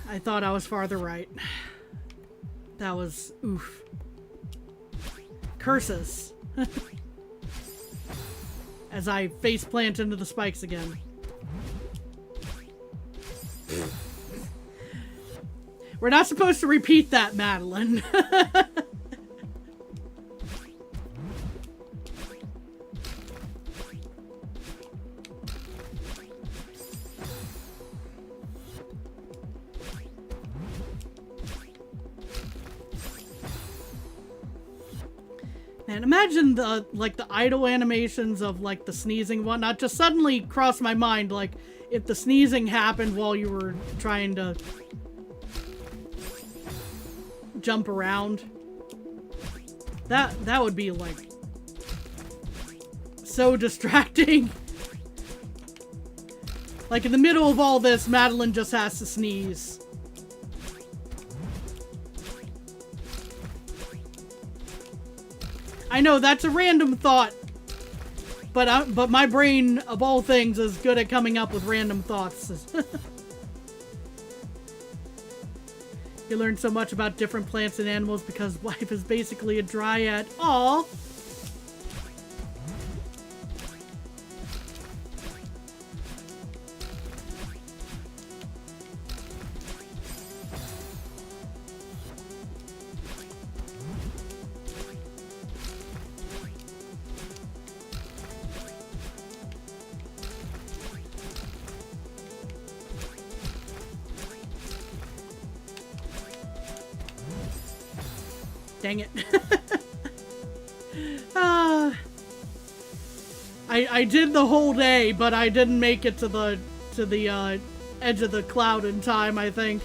I thought I was farther right. That was... oof. Curses. As I face plant into the spikes again. We're not supposed to repeat that, Madeline. Man, imagine the idle animations of like the sneezing and whatnot just suddenly crossed my mind, like if the sneezing happened while you were trying to jump around. That would be like so distracting. Like in the middle of all this, Madeline just has to sneeze. I know that's a random thought, but my brain, of all things, is good at coming up with random thoughts. You learn so much about different plants and animals because life is basically a dryad. Aww. Dang it. I did the whole day, but I didn't make it to the edge of the cloud in time, I think.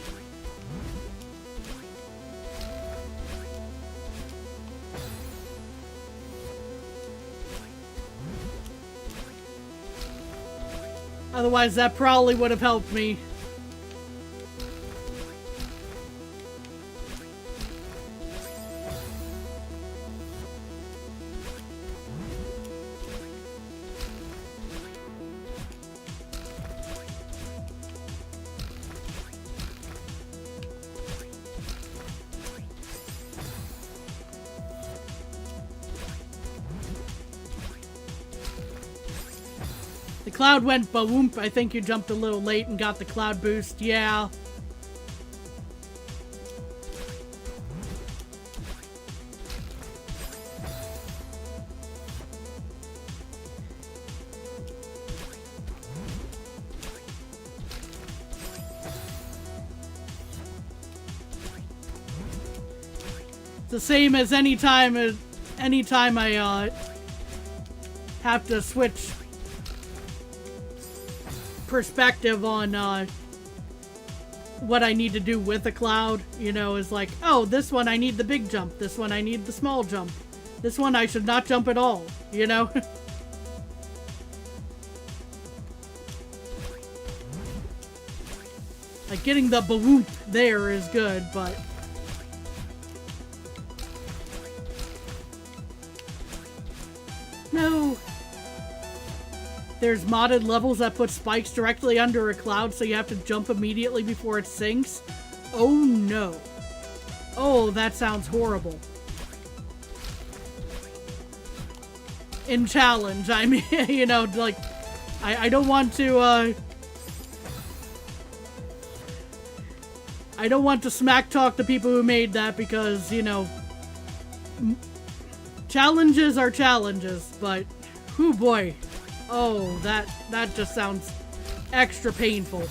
Otherwise, that probably would have helped me. The cloud went ba-woomp. I think you jumped a little late and got the cloud boost. Yeah. It's the same as anytime I have to switch perspective on what I need to do with a cloud, you know, is like, oh, this one I need the big jump, this one I need the small jump, this one I should not jump at all, you know. Like getting the ba-whoop there is good, but no. There's modded levels that put spikes directly under a cloud, so you have to jump immediately before it sinks. Oh no. Oh, that sounds horrible. In challenge, I mean, you know, like, I don't want to, I don't want to smack talk the people who made that because, you know, challenges are challenges, but, whoo boy. Oh, that just sounds extra painful.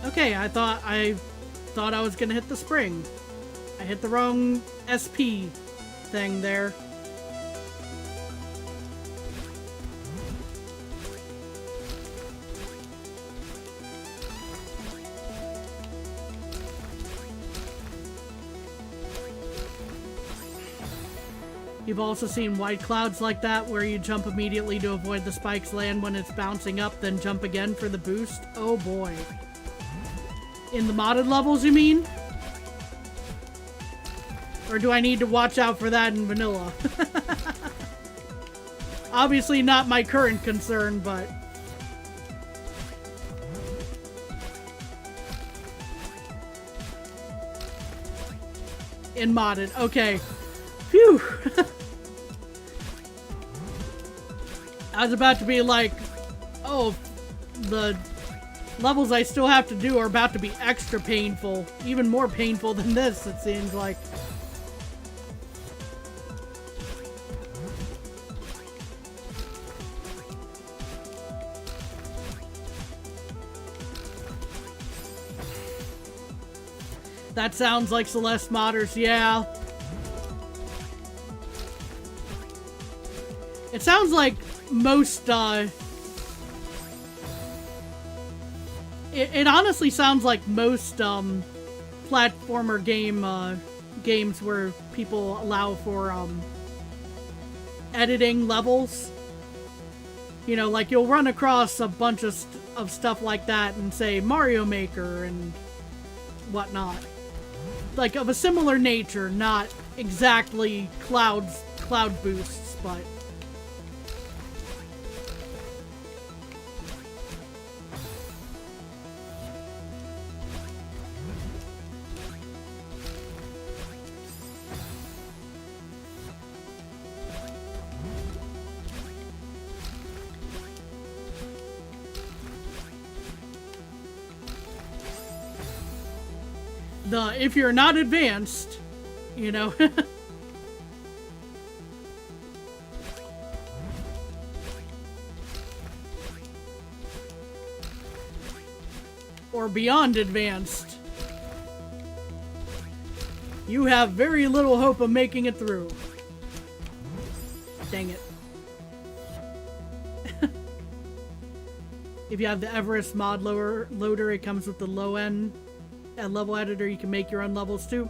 Okay, I thought I was gonna hit the spring. I hit the wrong SP thing there. You've also seen white clouds like that where you jump immediately to avoid the spikes land when it's bouncing up, then jump again for the boost. Oh boy. In the modded levels, you mean? Or do I need to watch out for that in vanilla? Obviously not my current concern, but... In modded, okay. Phew! I was about to be like, oh, the levels I still have to do are about to be extra painful. Even more painful than this, it seems like. That sounds like Celeste modders, yeah. It sounds like most, It honestly sounds like most platformer games where people allow for editing levels. You know, like you'll run across a bunch of stuff like that and say Mario Maker and whatnot. Like of a similar nature, not exactly cloud boosts, but... if you're not advanced, you know. Or beyond advanced, you have very little hope of making it through. Dang it. If you have the Everest mod loader, it comes with the low end level editor. You can make your own levels too.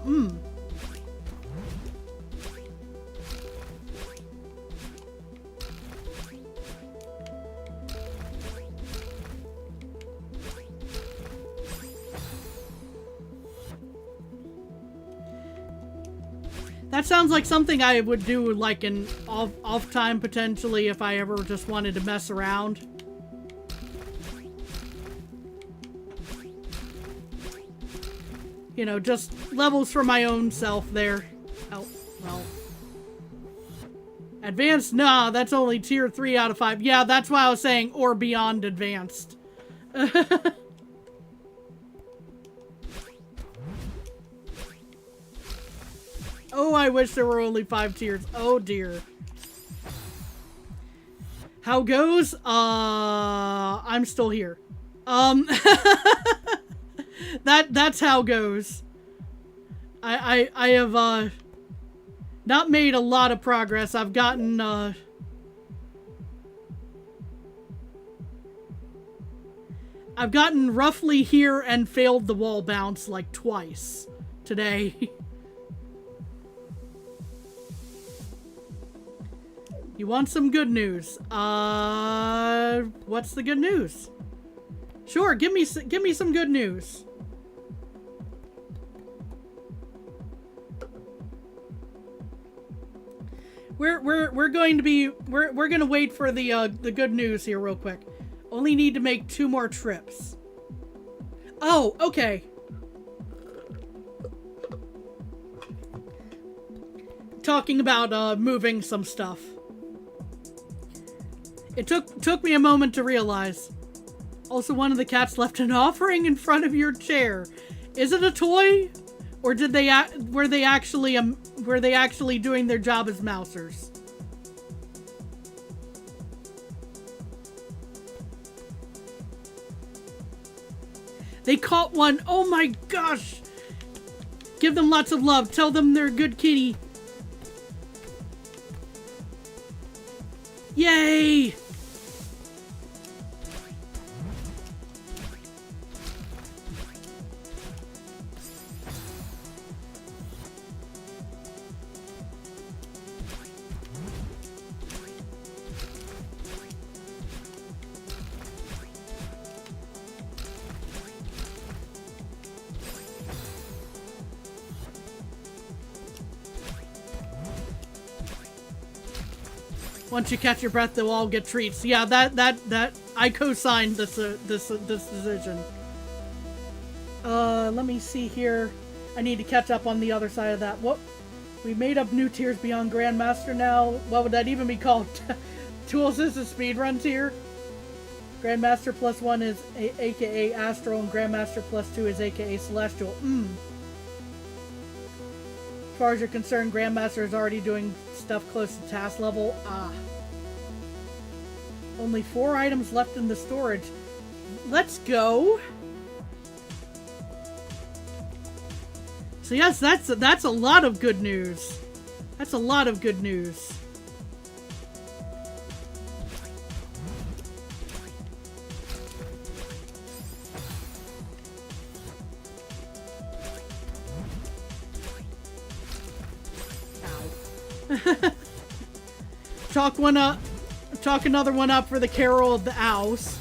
That sounds like something I would do, like, in off time, potentially, if I ever just wanted to mess around. You know, just levels for my own self there. Oh, well. Advanced? Nah, that's only tier 3 out of 5. Yeah, that's why I was saying, or beyond advanced. Oh, I wish there were only 5 tiers. Oh, dear. How goes? I'm still here. That's how goes. I have, not made a lot of progress. I've gotten, roughly here and failed the wall bounce, like, twice today. You want some good news? What's the good news? Sure, give me some good news. We're going to wait for the good news here real quick. Only need to make 2 more trips. Oh, okay. Talking about moving some stuff. It took me a moment to realize. Also, one of the cats left an offering in front of your chair. Is it a toy, or were they actually doing their job as mousers? They caught one. Oh my gosh! Give them lots of love. Tell them they're a good kitty. Yay! Once you catch your breath, they'll all get treats. Yeah, that I co-signed this decision. Let me see here. I need to catch up on the other side of that. What? We made up new tiers beyond Grandmaster now. What would that even be called? Tools is a speedrun tier. Grandmaster +1 is aka Astral, and Grandmaster +2 is aka Celestial. As far as you're concerned, Grandmaster is already doing stuff close to task level. Only 4 items left in the storage. Let's go. So yes, that's a lot of good news. That's a lot of good news. Chalk another one up for the Carol of the Owls.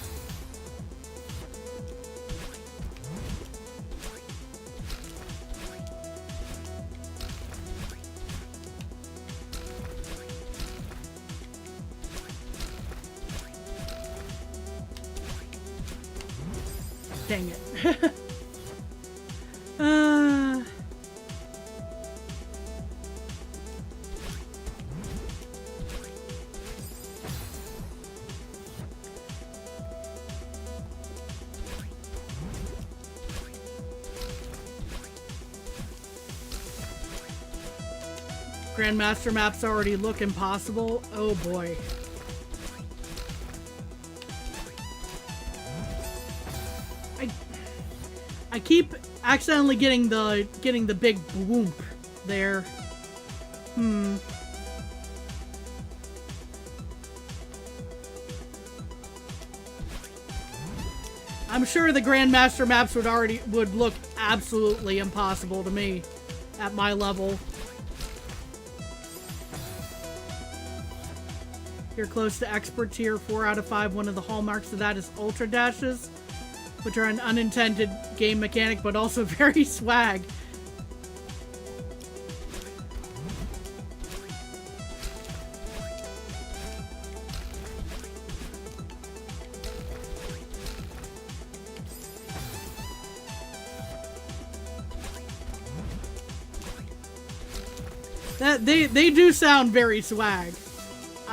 Dang it. Grandmaster maps already look impossible. Oh boy. I keep accidentally getting the big whoomp there. I'm sure the Grandmaster maps would look absolutely impossible to me at my level. You're close to expert tier 4 out of 5. One of the hallmarks of that is ultra dashes, which are an unintended game mechanic, but also very swag. They do sound very swag.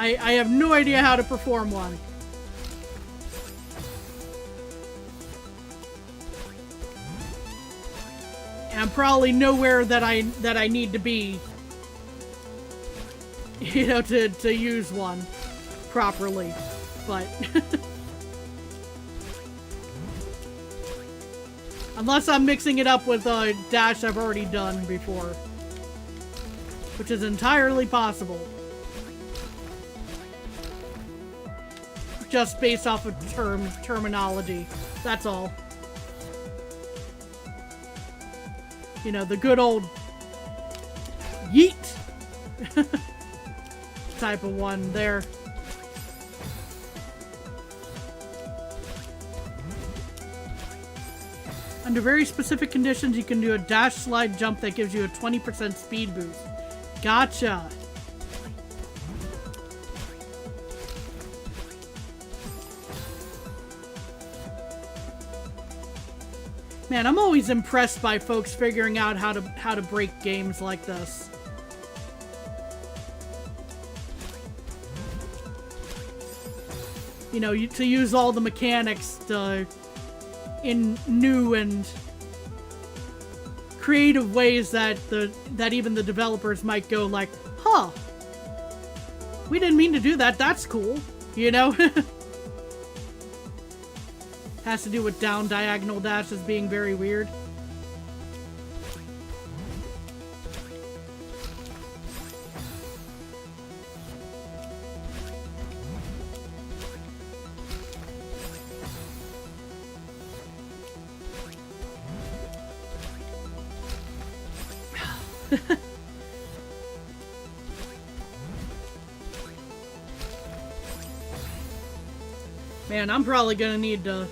I have no idea how to perform one. And I'm probably nowhere that I need to be, you know, to use one properly. But unless I'm mixing it up with a dash I've already done before, which is entirely possible. Just based off of terminology. That's all. You know, the good old yeet type of one there. Under very specific conditions, you can do a dash slide jump that gives you a 20% speed boost. Gotcha. Man, I'm always impressed by folks figuring out how to break games like this. You know, to use all the mechanics in new and creative ways that even the developers might go like, huh, we didn't mean to do that. That's cool, you know. Has to do with down diagonal dashes being very weird. Man, I'm probably gonna need to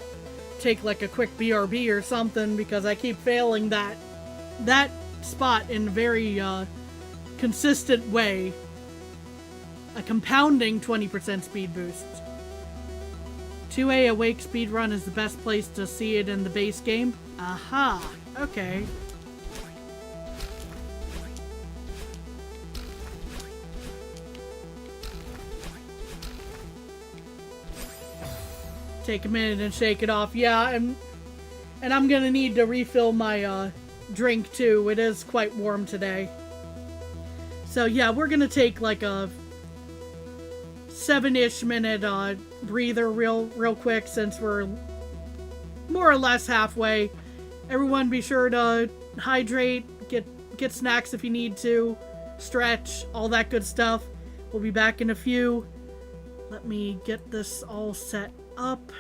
take like a quick BRB or something because I keep failing that spot in a very consistent way. A compounding 20% speed boost. 2A Awake speedrun is the best place to see it in the base game. Aha, okay. Take a minute and shake it off. Yeah, and I'm gonna need to refill my drink too. It is quite warm today. So yeah, we're gonna take like a 7-ish minute breather real quick since we're more or less halfway. Everyone be sure to hydrate, get snacks if you need to, stretch, all that good stuff. We'll be back in a few. Let me get this all set up.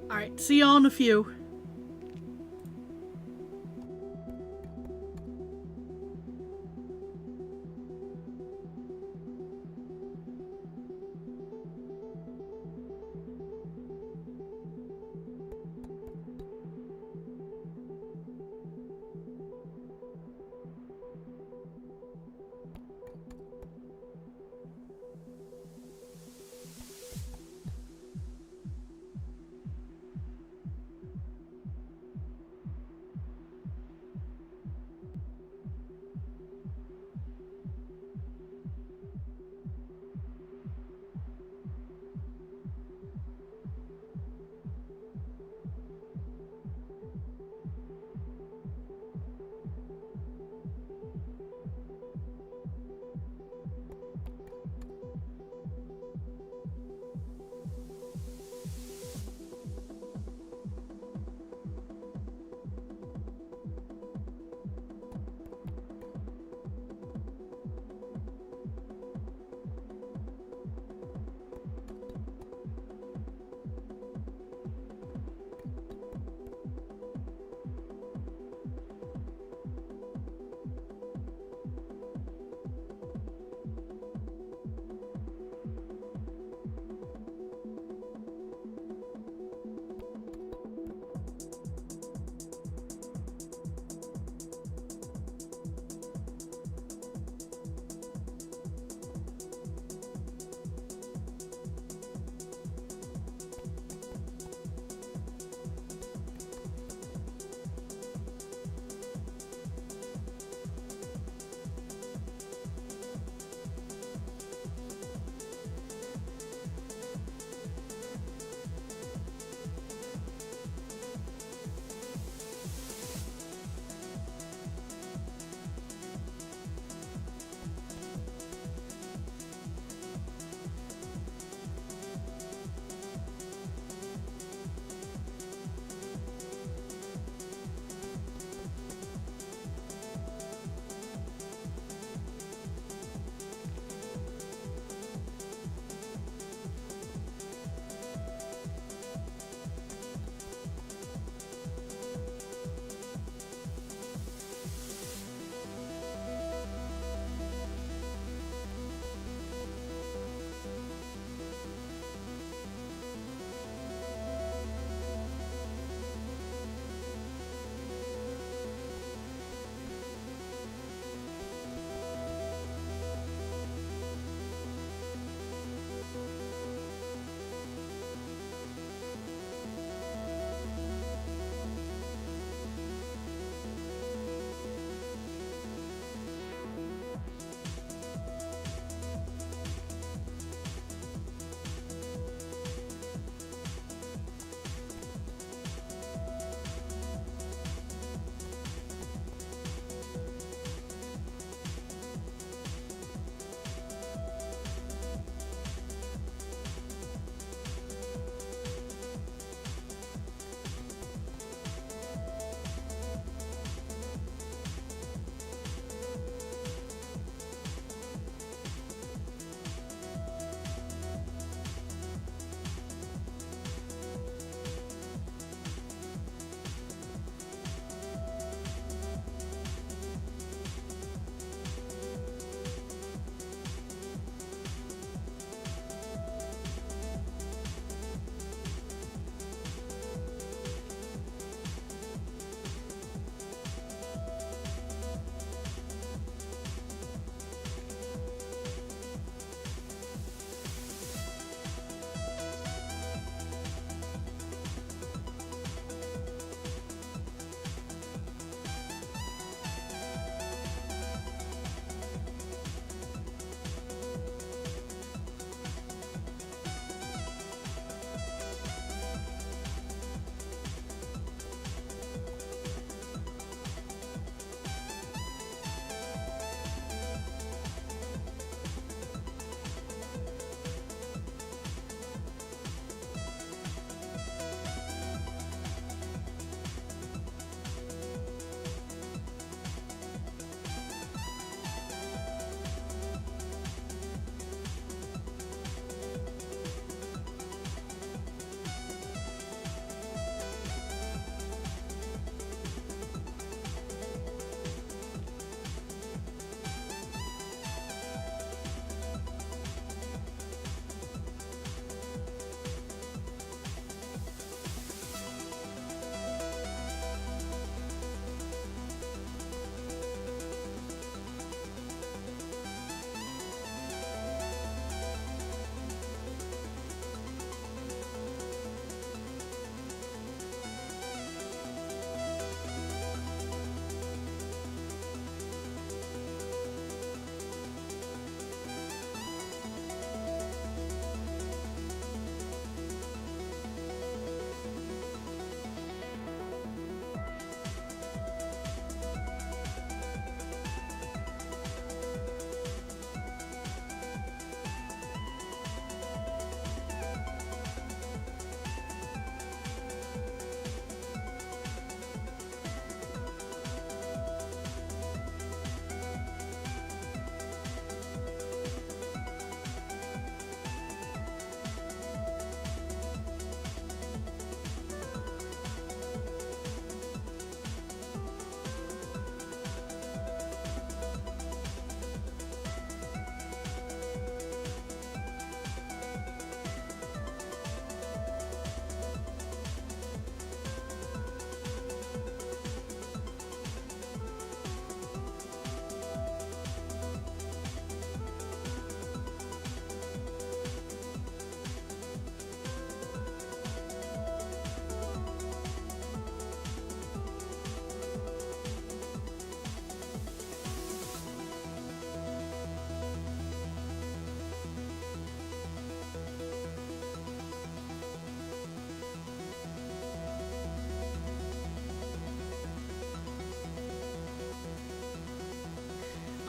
Alright, see y'all in a few.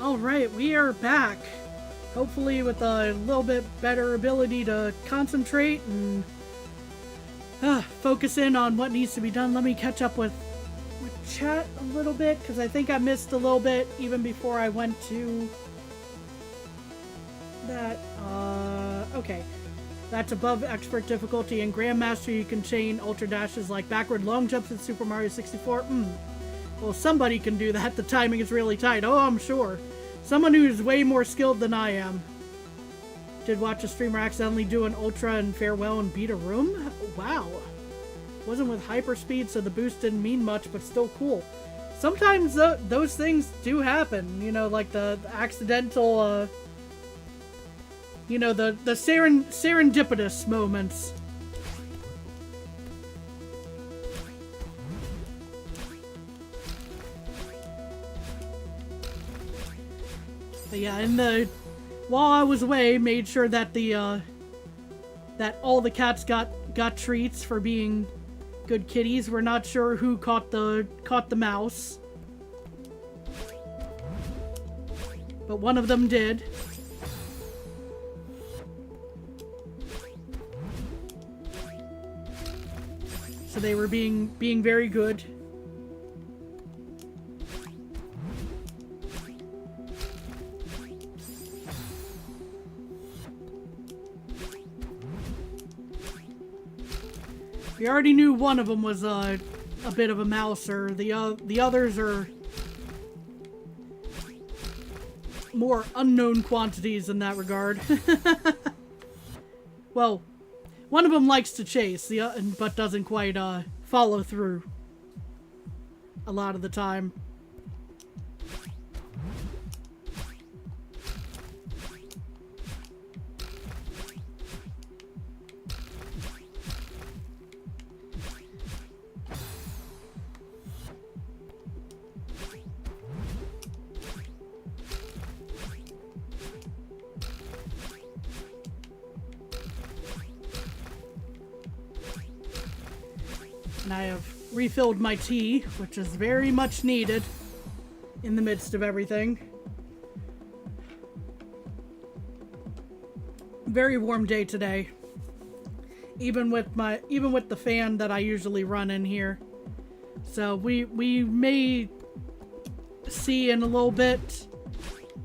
Alright, we are back. Hopefully with a little bit better ability to concentrate and focus in on what needs to be done. Let me catch up with chat a little bit, because I think I missed a little bit even before I went to that. Okay. That's above expert difficulty. In Grandmaster, you can chain ultra dashes like backward long jumps in Super Mario 64. Well, somebody can do that. The timing is really tight. Oh, I'm sure. Someone who's way more skilled than I am. Did watch a streamer accidentally do an ultra and farewell and beat a room? Wow. Wasn't with hyperspeed, so the boost didn't mean much, but still cool. Sometimes those things do happen. You know, like the accidental, you know, the serendipitous moments. But yeah, and while I was away, made sure that that all the cats got treats for being good kitties. We're not sure who caught the mouse, but one of them did. So they were being very good. We already knew one of them was a bit of a mouser. The others are more unknown quantities in that regard. Well, one of them likes to chase, but doesn't quite follow through a lot of the time. And I have refilled my tea, which is very much needed in the midst of everything. Very warm day today. Even with the fan that I usually run in here. So we may see in a little bit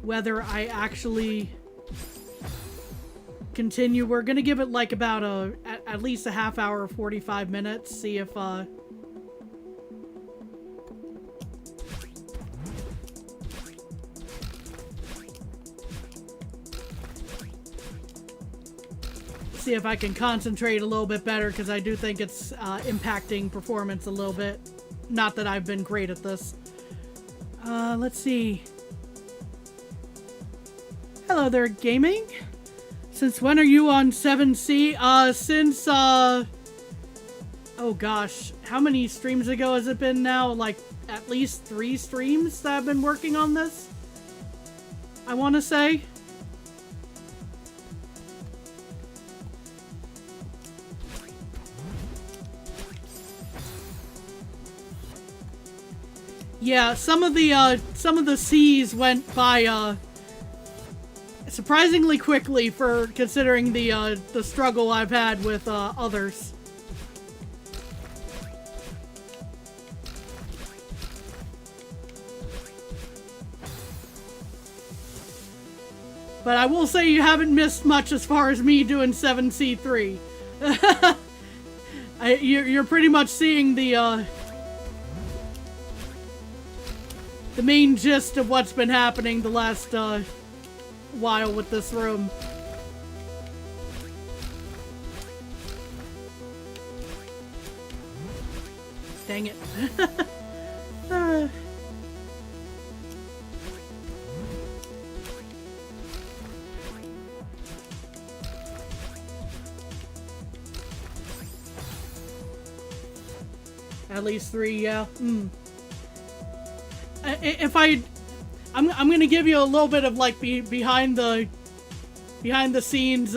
whether I actually continue. We're gonna give it like about at least a half hour, 45 minutes. See if see if I can concentrate a little bit better, because I do think it's impacting performance a little bit. Not that I've been great at this. Let's see. Hello there, gaming. Since when are you on 7C? Since, oh gosh, how many streams ago has it been now? Like, at least 3 streams that I've been working on this? I want to say. Yeah, some of the C's went by, surprisingly quickly, for considering the struggle I've had with others. But I will say you haven't missed much as far as me doing 7C3. You're pretty much seeing the main gist of what's been happening the last while with this room. Dang it. At least 3, yeah. If I'm gonna give you a little bit of like behind the scenes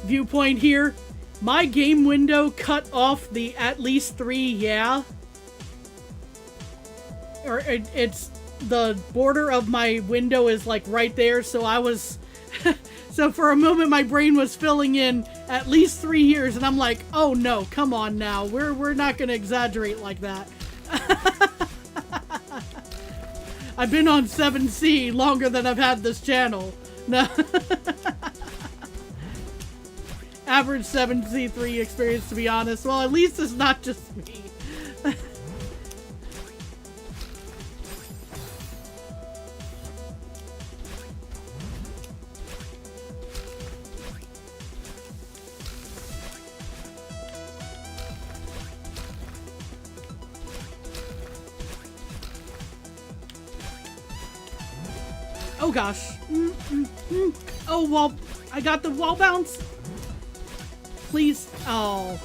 viewpoint here. My game window cut off the at least 3, yeah. Or it's the border of my window is like right there, so I was so for a moment my brain was filling in at least 3 years, and I'm like, oh no, come on now, we're not gonna exaggerate like that. I've been on 7C longer than I've had this channel. No. Average 7C3 experience, to be honest. Well, at least it's not just me. Oh gosh. Oh, wall. I got the wall bounce. Please. Oh.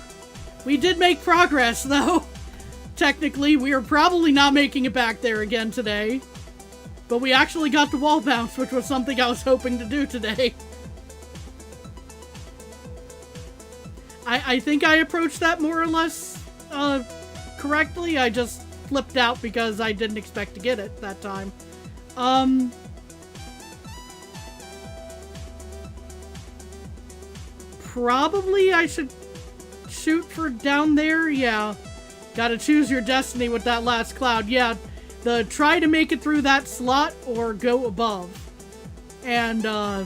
We did make progress, though. Technically, we are probably not making it back there again today. But we actually got the wall bounce, which was something I was hoping to do today. I think I approached that more or less correctly. I just flipped out because I didn't expect to get it that time. Probably I should shoot for down there. Yeah. Gotta choose your destiny with that last cloud. Yeah. Try to make it through that slot or go above. And, I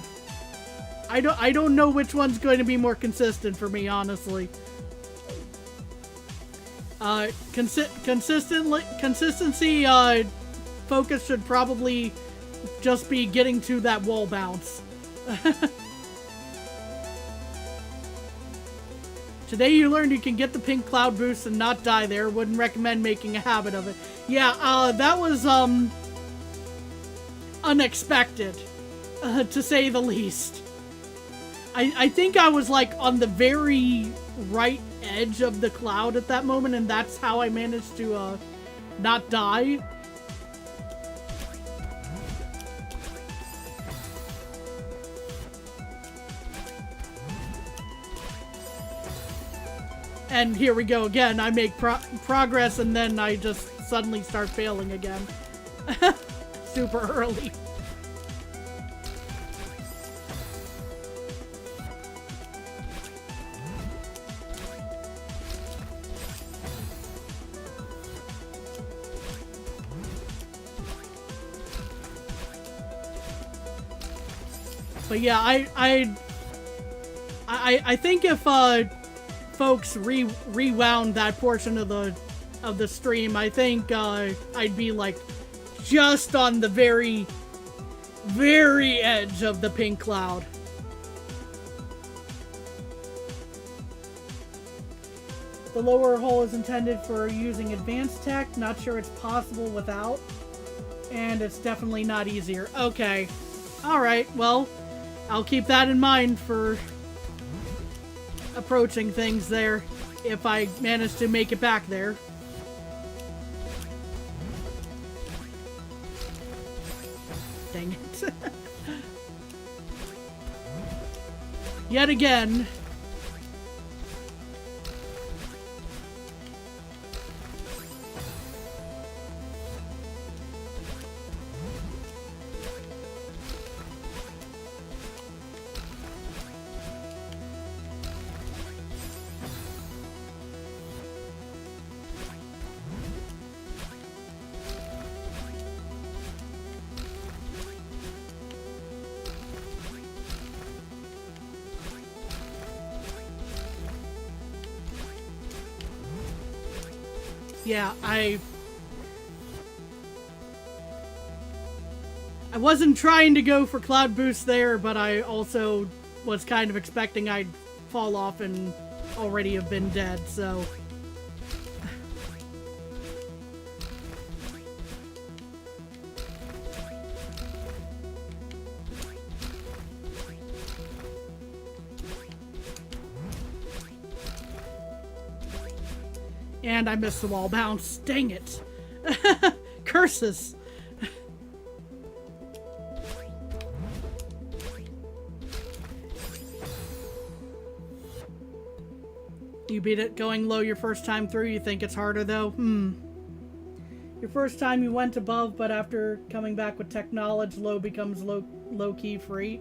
don't know which one's going to be more consistent for me, honestly. Consistency, focus should probably just be getting to that wall bounce. Today you learned you can get the pink cloud boost and not die there. Wouldn't recommend making a habit of it. Yeah, that was, unexpected, to say the least. I think I was, like, on the very right edge of the cloud at that moment, and that's how I managed to, not die. And here we go again. I make progress and then I just suddenly start failing again. Super early. But yeah, I think if folks rewound that portion of the stream, I think I'd be like just on the very edge of the pink cloud. The lower hole is intended for using advanced tech. Not sure it's possible without. And it's definitely not easier. Okay. Alright, well, I'll keep that in mind for approaching things there if I manage to make it back there. Dang it. Yet again. Yeah, I wasn't trying to go for cloud boost there, but I also was kind of expecting I'd fall off and already have been dead, so... And I missed the wall bounce. Dang it. Curses. You beat it going low your first time through. You think it's harder though? Your first time you went above, but after coming back with tech knowledge, low becomes low-key free.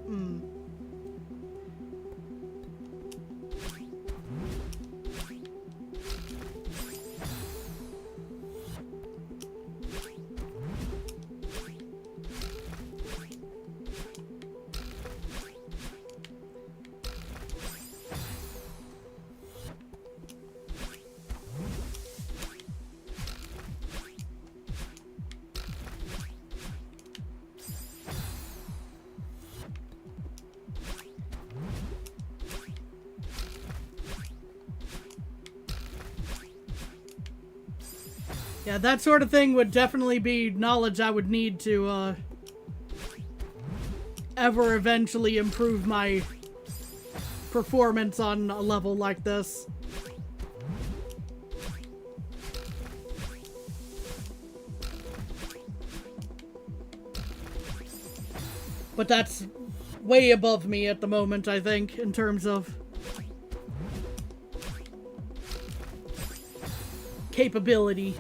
Yeah, that sort of thing would definitely be knowledge I would need to, ever eventually improve my performance on a level like this. But that's way above me at the moment, I think, in terms of capability.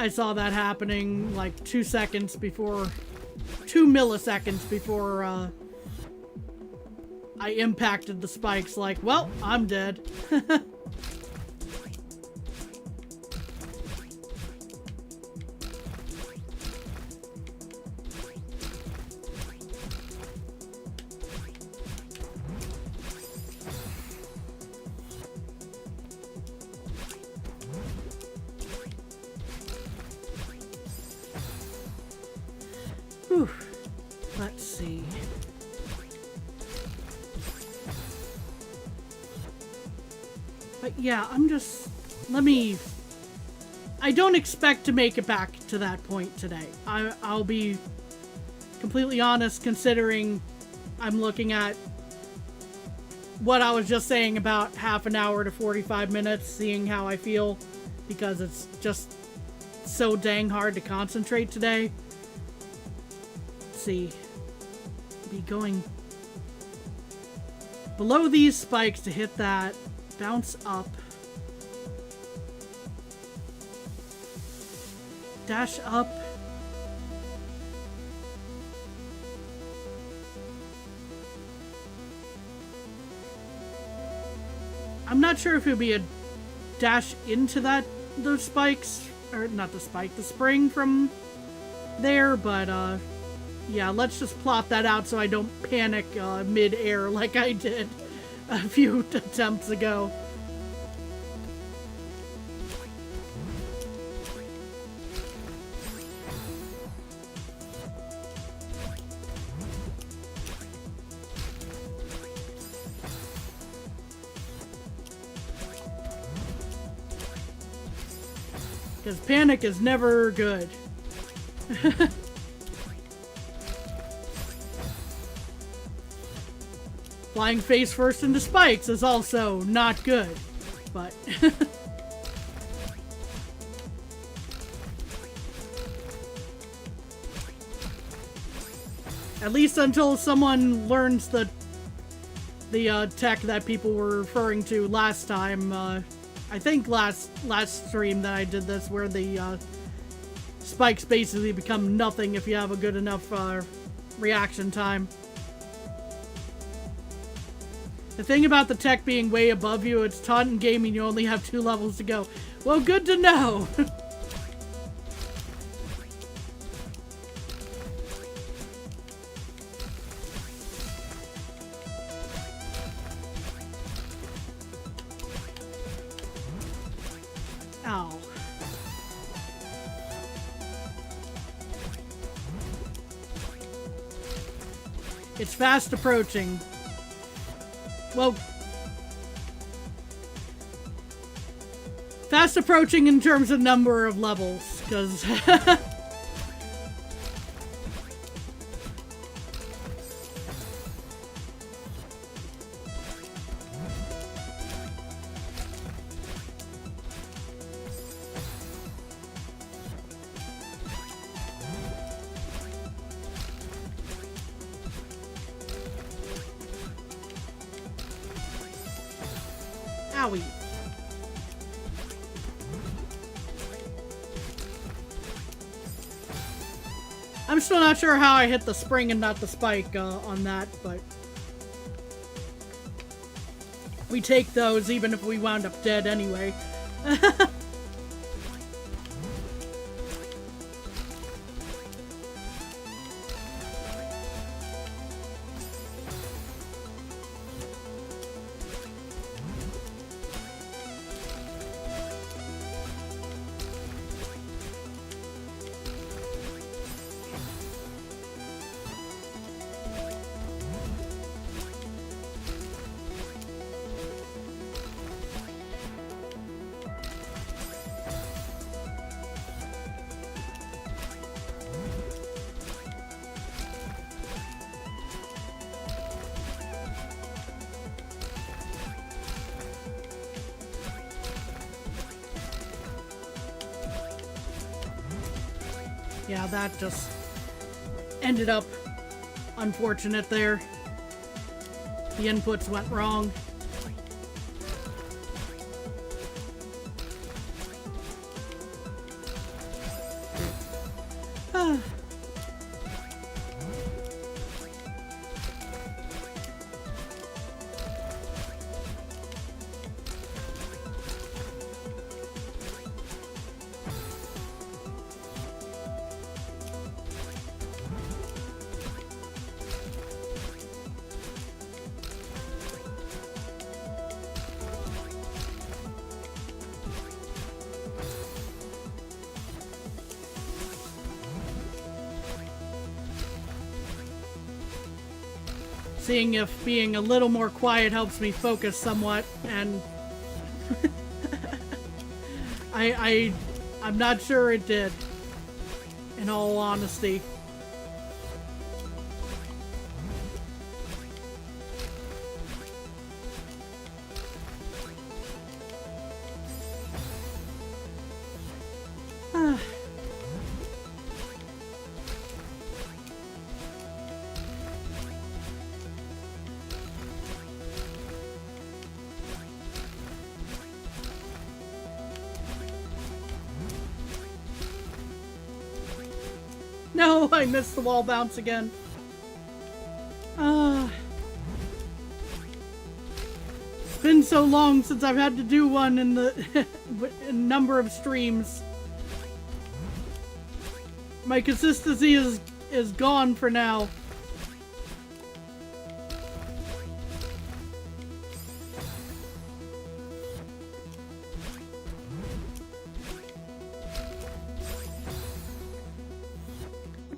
I saw that happening like 2 milliseconds before I impacted the spikes. Like, well, I'm dead. Whew. Let's see. But yeah, I don't expect to make it back to that point today. I'll be completely honest, considering I'm looking at what I was just saying about half an hour to 45 minutes, seeing how I feel, because it's just so dang hard to concentrate today. See, be going below these spikes to hit that, bounce up, dash up, I'm not sure if it would be a dash into those spikes, or not the spike, the spring from there, but yeah, let's just plot that out so I don't panic mid-air like I did a few attempts ago. Because panic is never good. Flying face first into spikes is also not good, but at least until someone learns the tech that people were referring to last time. I think last stream that I did this, where the spikes basically become nothing if you have a good enough reaction time. The thing about the tech being way above you, it's taunt in gaming you only have 2 levels to go. Well, good to know! Ow. It's fast approaching. Well, fast approaching in terms of number of levels, because Owie. I'm still not sure how I hit the spring and not the spike on that, but we take those even if we wound up dead anyway. Yeah, that just ended up unfortunate there. The inputs went wrong. Seeing if being a little more quiet helps me focus somewhat, and I'm not sure it did, in all honesty. No, I missed the wall bounce again. It's been so long since I've had to do one in the in number of streams. My consistency is gone for now.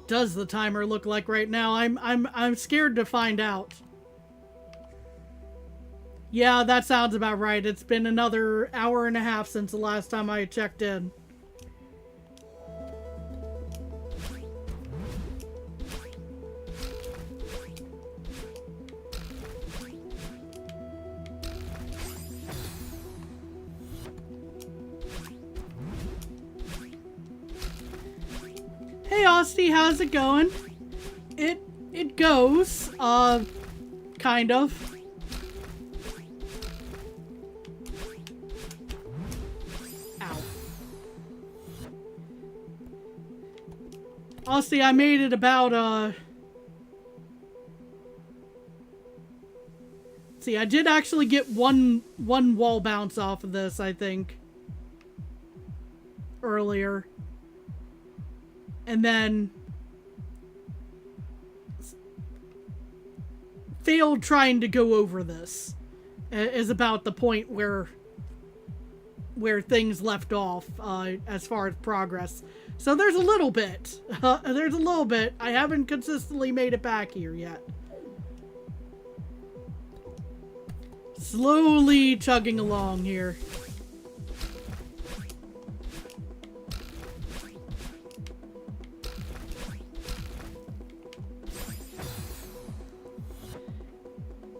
Does the timer look like right now? I'm scared to find out. Yeah, that sounds about right. It's been another hour and a half since the last time I checked in. Hey Austie, how's it going? It goes, kind of. Ow. Austie, I made it about, see, I did actually get one wall bounce off of this, I think. Earlier. And then failed trying to go over this is about the point where things left off as far as progress. So there's a little bit. There's a little bit. I haven't consistently made it back here yet. Slowly chugging along here.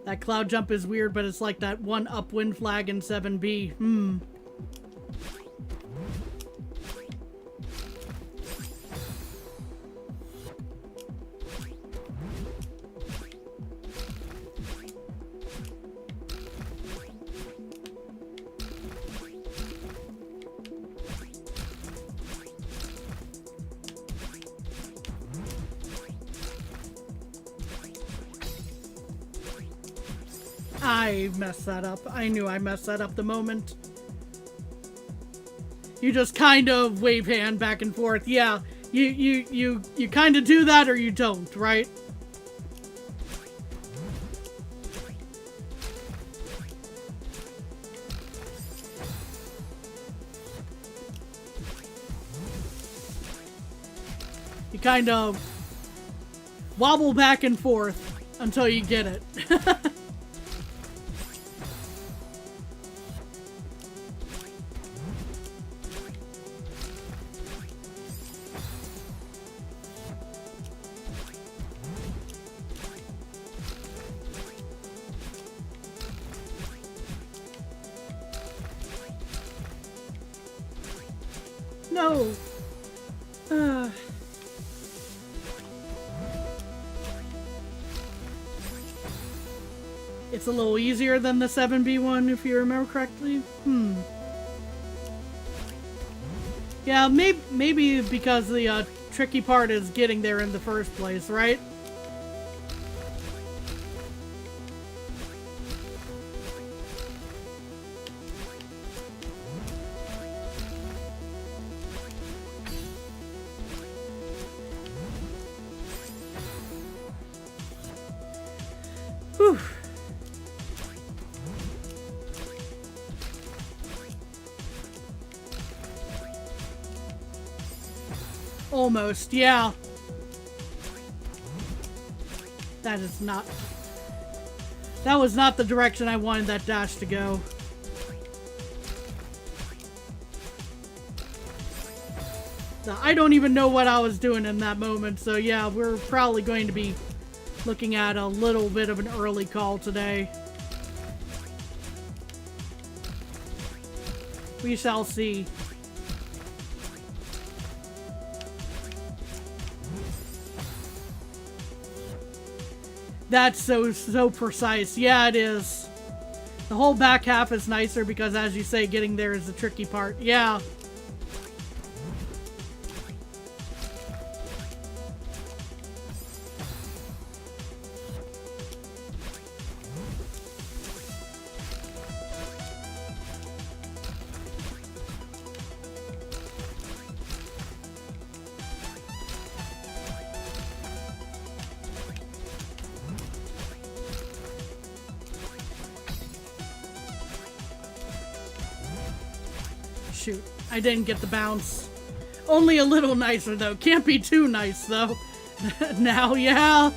That cloud jump is weird, but it's like that one upwind flag in 7B. I messed that up. I knew I messed that up the moment. You just kind of wave hand back and forth. Yeah, you kind of do that or you don't, right? You kind of wobble back and forth until you get it. No. It's a little easier than the 7B one, if you remember correctly. Yeah, maybe because the tricky part is getting there in the first place, right? Whew. Almost, yeah. That was not the direction I wanted that dash to go. I don't even know what I was doing in that moment, so yeah, we're probably going to be looking at a little bit of an early call today. We shall see. That's so precise. Yeah, it is. The whole back half is nicer because, as you say, getting there is the tricky part. Yeah. Shoot, I didn't get the bounce. Only a little nicer, though. Can't be too nice, though. Now, yeah.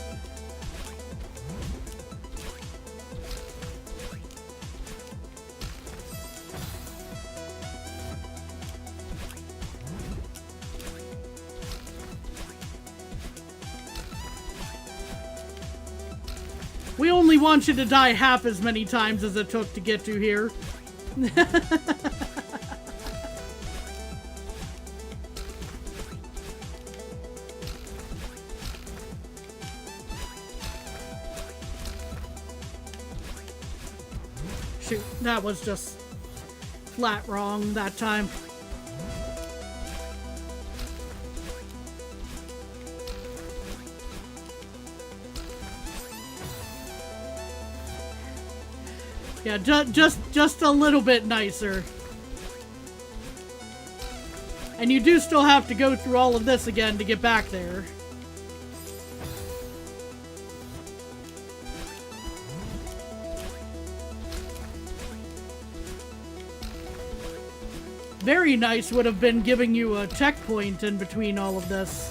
We only want you to die half as many times as it took to get to here. Shoot, that was just flat wrong that time. Yeah, just a little bit nicer. And you do still have to go through all of this again to get back there. Very nice would have been giving you a checkpoint in between all of this.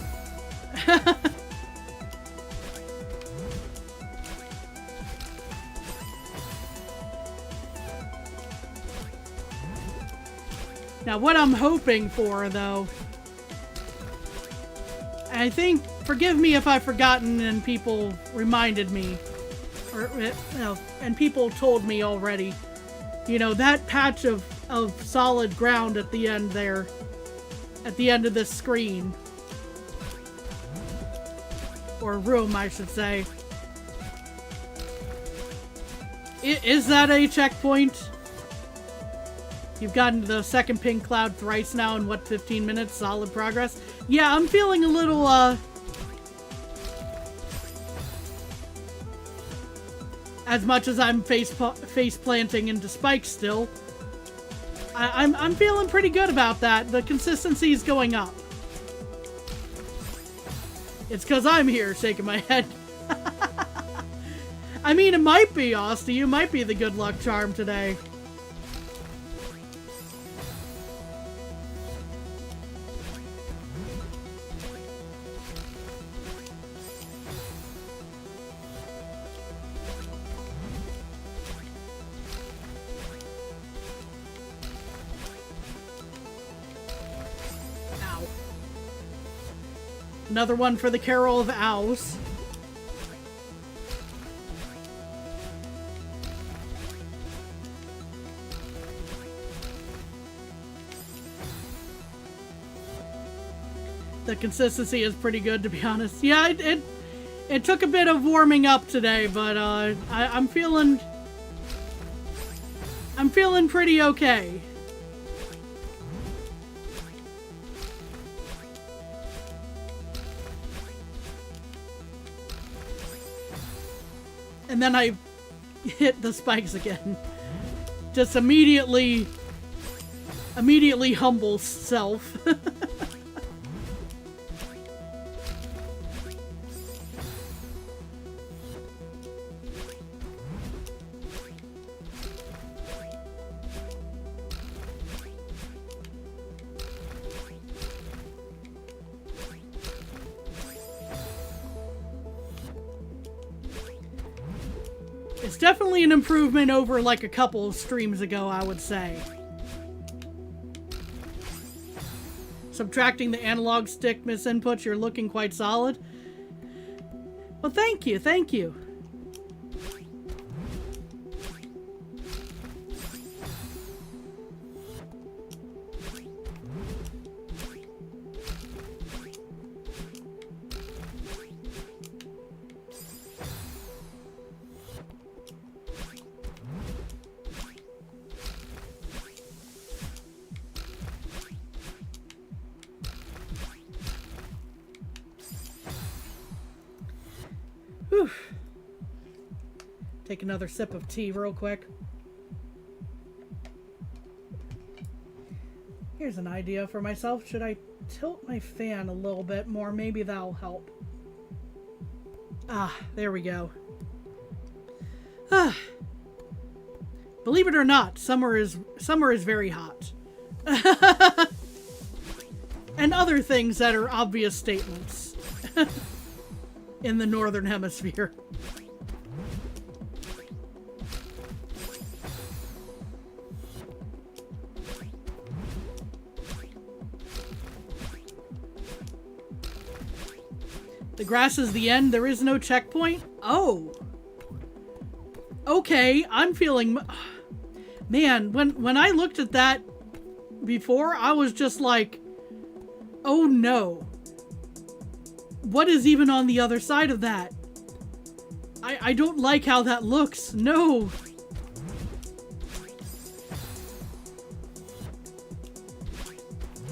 Now, what I'm hoping for, though, I think, forgive me if I've forgotten and people reminded me, or, and people told me already, you know, that patch of solid ground at the end there, at the end of this screen, or room, I should say. Is that a checkpoint? You've gotten to the second pink cloud thrice now in, what, 15 minutes? Solid progress? Yeah, I'm feeling a little, as much as I'm face planting into spikes still, I'm feeling pretty good about that. The consistency is going up. It's because I'm here shaking my head. I mean, it might be, Austin. You might be the good luck charm today. Ow. Another one for the Carol of Owls. The consistency is pretty good, to be honest. Yeah, it took a bit of warming up today, but I'm feeling pretty okay. And then I hit the spikes again. Just immediately humble self. It's definitely an improvement over like a couple of streams ago, I would say. Subtracting the analog stick misinputs, you're looking quite solid. Well, thank you, thank you. Whew. Take another sip of tea real quick. Here's an idea for myself. Should I tilt my fan a little bit more? Maybe that'll help. Ah, there we go. Ah. Believe it or not, summer is very hot. And other things that are obvious statements. In the northern hemisphere. The grass is the end. There is no checkpoint. Oh. Okay, I'm feeling... Man, when I looked at that before, I was just like, oh no. What is even on the other side of that? I don't like how that looks. No.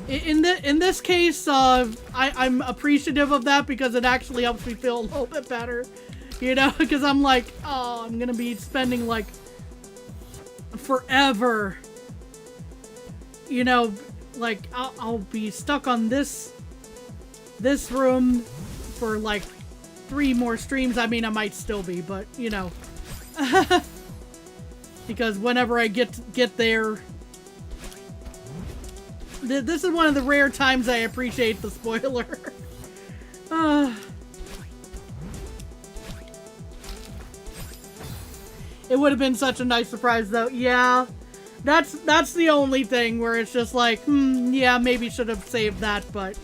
In this case, I'm appreciative of that because it actually helps me feel a little bit better. You know, because I'm like, oh, I'm gonna be spending like forever. You know, like I'll be stuck on this room for like 3 more streams. I mean, I might still be, but you know, because whenever I get there, this is one of the rare times I appreciate the spoiler. It would have been such a nice surprise, though. Yeah, that's the only thing where it's just like, yeah, maybe should have saved that, but.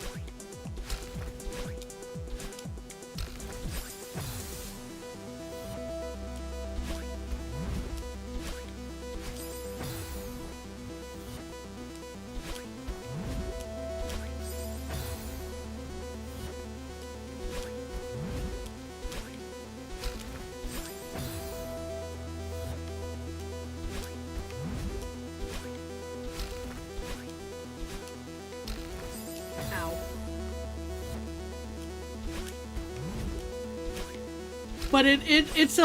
But it's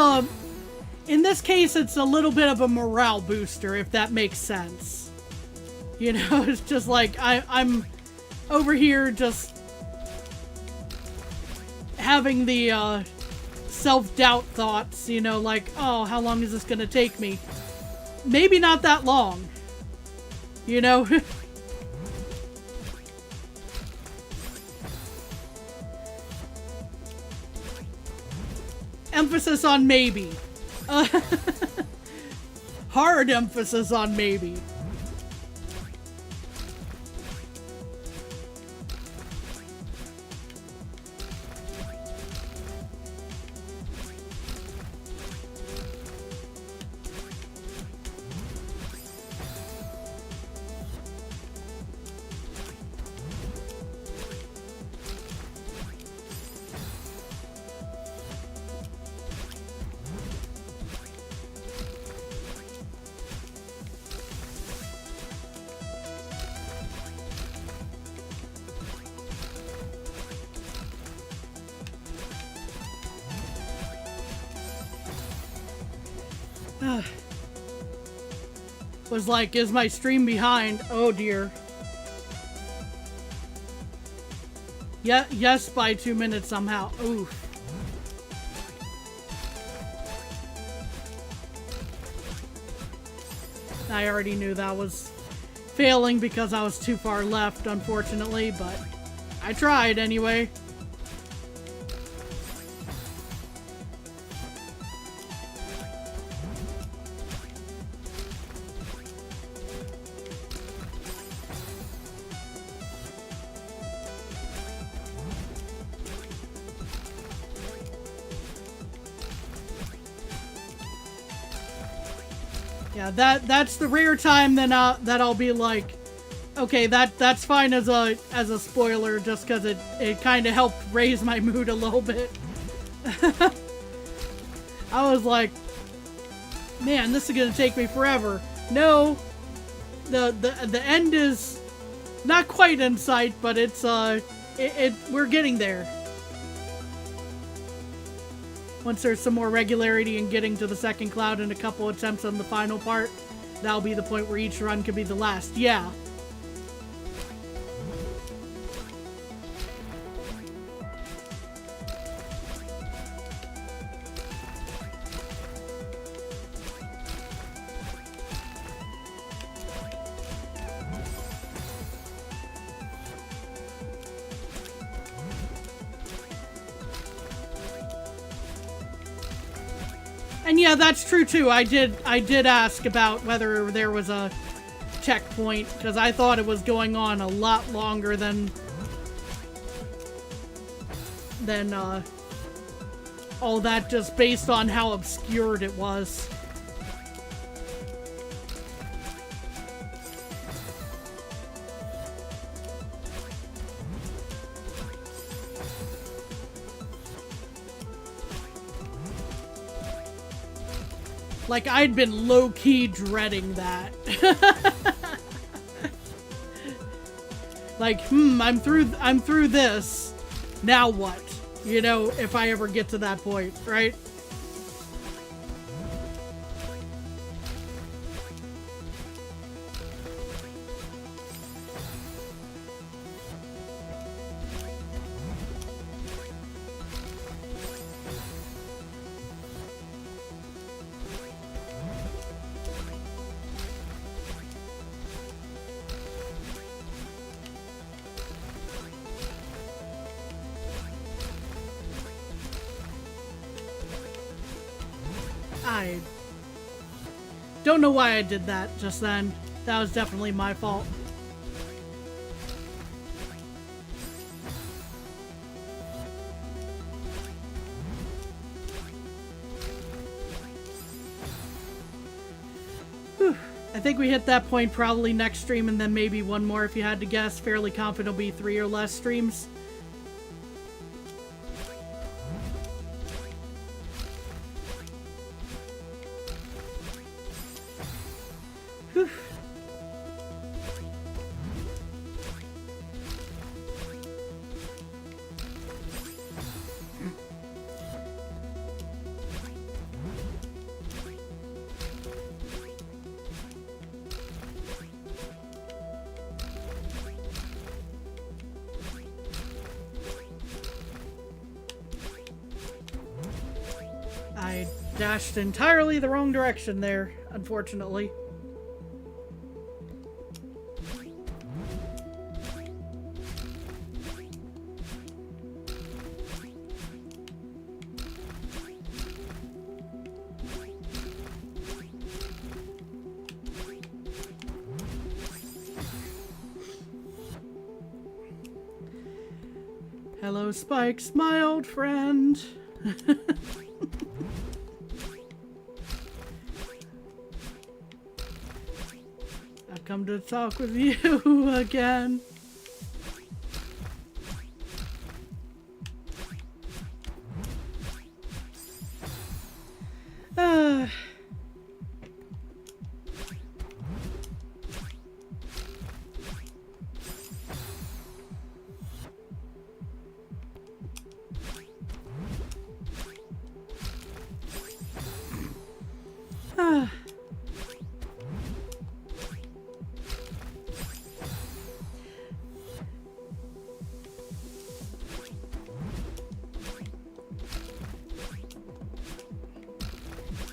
in this case, it's a little bit of a morale booster, if that makes sense. You know, it's just like, I'm over here just having the, self-doubt thoughts, you know, like, oh, how long is this gonna take me? Maybe not that long. You know? Emphasis on maybe. Hard emphasis on maybe. Was like, is my stream behind? Oh dear. Yeah, yes, by 2 minutes somehow. Oof. I already knew that was failing because I was too far left, unfortunately, but I tried anyway. Yeah, that's the rare time then that I'll be like, okay, that's fine as a spoiler, just because it kind of helped raise my mood a little bit. I was like, man, this is gonna take me forever. No, the end is not quite in sight, but it's we're getting there. Once there's some more regularity in getting to the second cloud and a couple attempts on the final part, that'll be the point where each run could be the last. Yeah. And yeah, that's true too. I did ask about whether there was a checkpoint, because I thought it was going on a lot longer than all that, just based on how obscured it was. Like, I'd been low-key dreading that. Like, I'm through this. Now what? You know, if I ever get to that point, right? I don't know why I did that just then. That was definitely my fault. Whew. I think we hit that point probably next stream, and then maybe one more if you had to guess. Fairly confident it'll be 3 or less streams. dashed entirely the wrong direction there, unfortunately. Hello, Spikes, my old friend. I've come to talk with you again.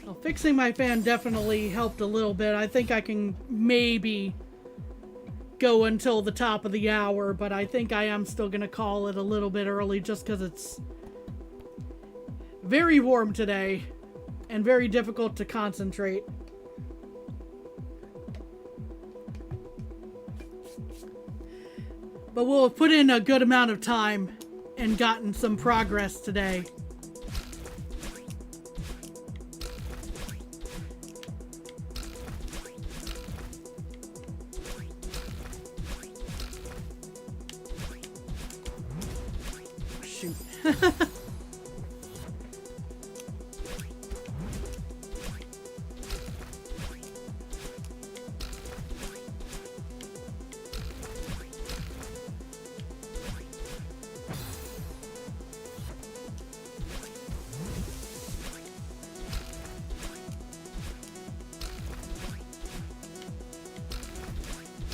Well, fixing my fan definitely helped a little bit. I think I can maybe go until the top of the hour, but I think I am still gonna call it a little bit early just because it's very warm today and very difficult to concentrate. But we'll have put in a good amount of time and gotten some progress today. Shoot.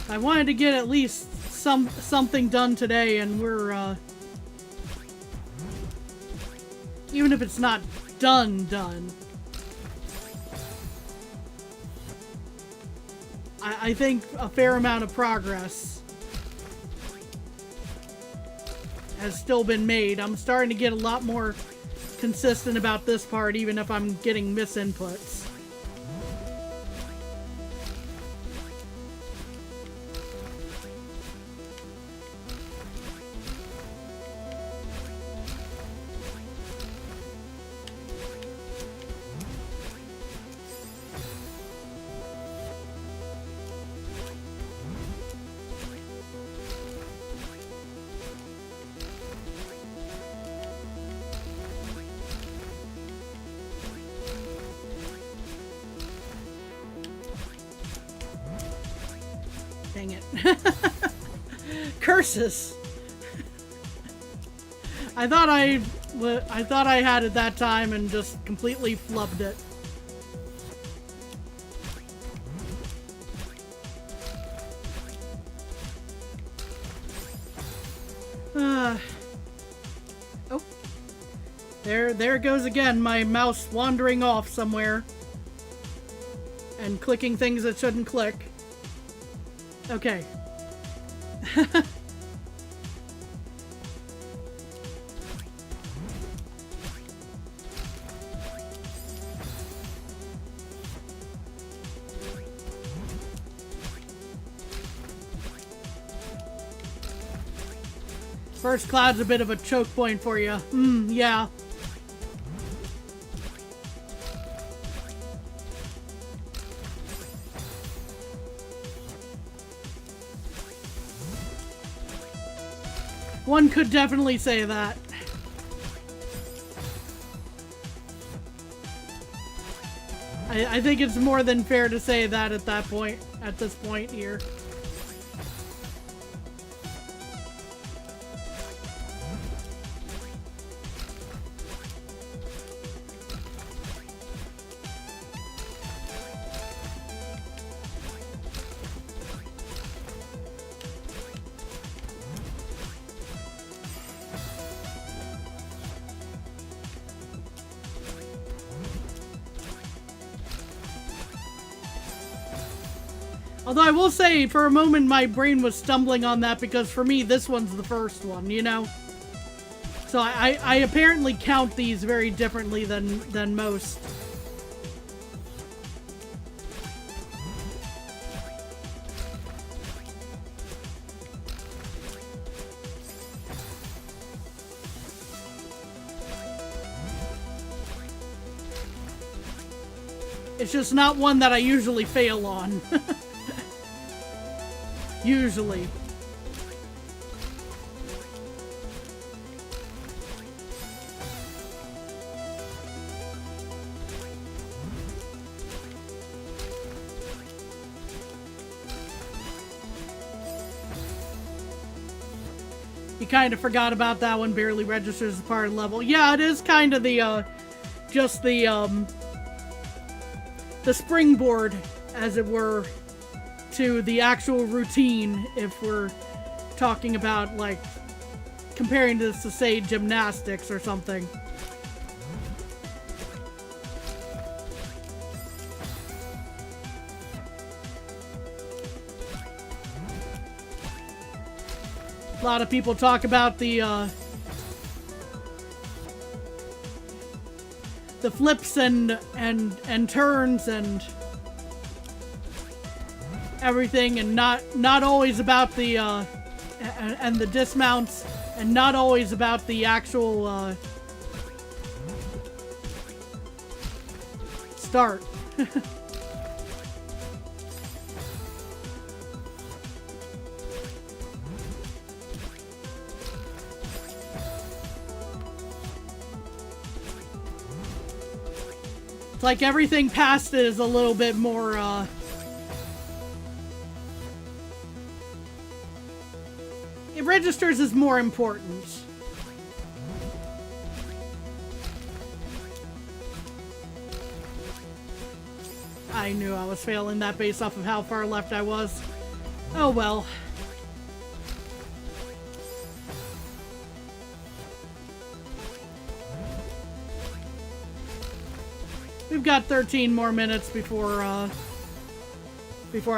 I wanted to get at least something done today, and we're even if it's not done. I think a fair amount of progress has still been made. I'm starting to get a lot more consistent about this part, even if I'm getting misinputs. Dang it. Curses. I thought I had it that time and just completely flubbed it. Oh. There it goes again, my mouse wandering off somewhere and clicking things that shouldn't click. Okay. First cloud's a bit of a choke point for you. Yeah. One could definitely say that. I think it's more than fair to say that at this point here. Although I will say, for a moment, my brain was stumbling on that because for me, this one's the first one, you know? So I apparently count these very differently than most. It's just not one that I usually fail on. Usually. You kind of forgot about that one. Barely registers as part of the level. Yeah, it is kind of the, just the springboard, as it were, to the actual routine, if we're talking about, like, comparing this to, say, gymnastics or something. A lot of people talk about the flips and turns and everything, and not always about the and the dismounts, and not always about the actual start. It's like everything past it is a little bit more it registers as more important. I knew I was failing that based off of how far left I was. Oh well. We've got 13 more minutes before I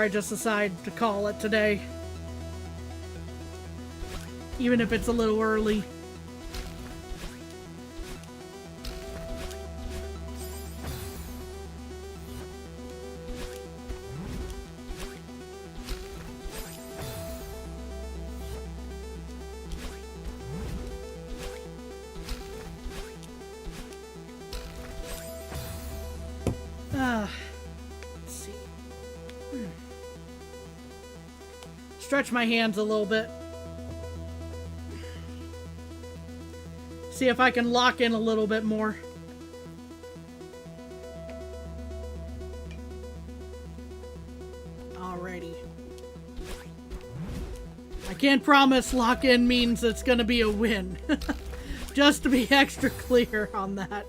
just decide to call it today. Even if it's a little early. Let's see. Stretch my hands a little bit. See if I can lock in a little bit more. Alrighty. I can't promise lock in means it's gonna be a win. Just to be extra clear on that.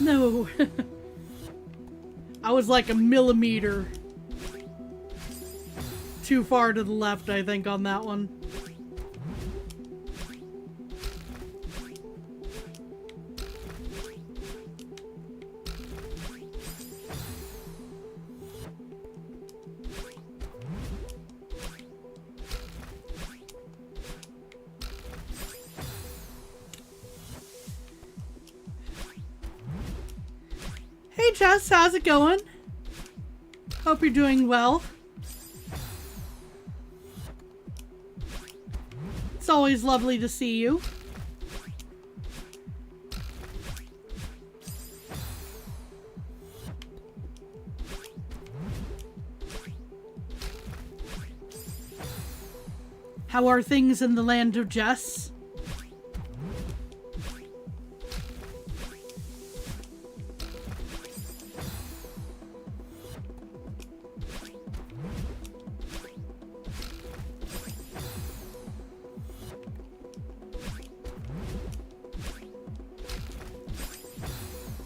No. I was like a millimeter too far to the left, I think, on that one. Hey Jess, how's it going? Hope you're doing well. It's always lovely to see you. How are things in the land of Jess?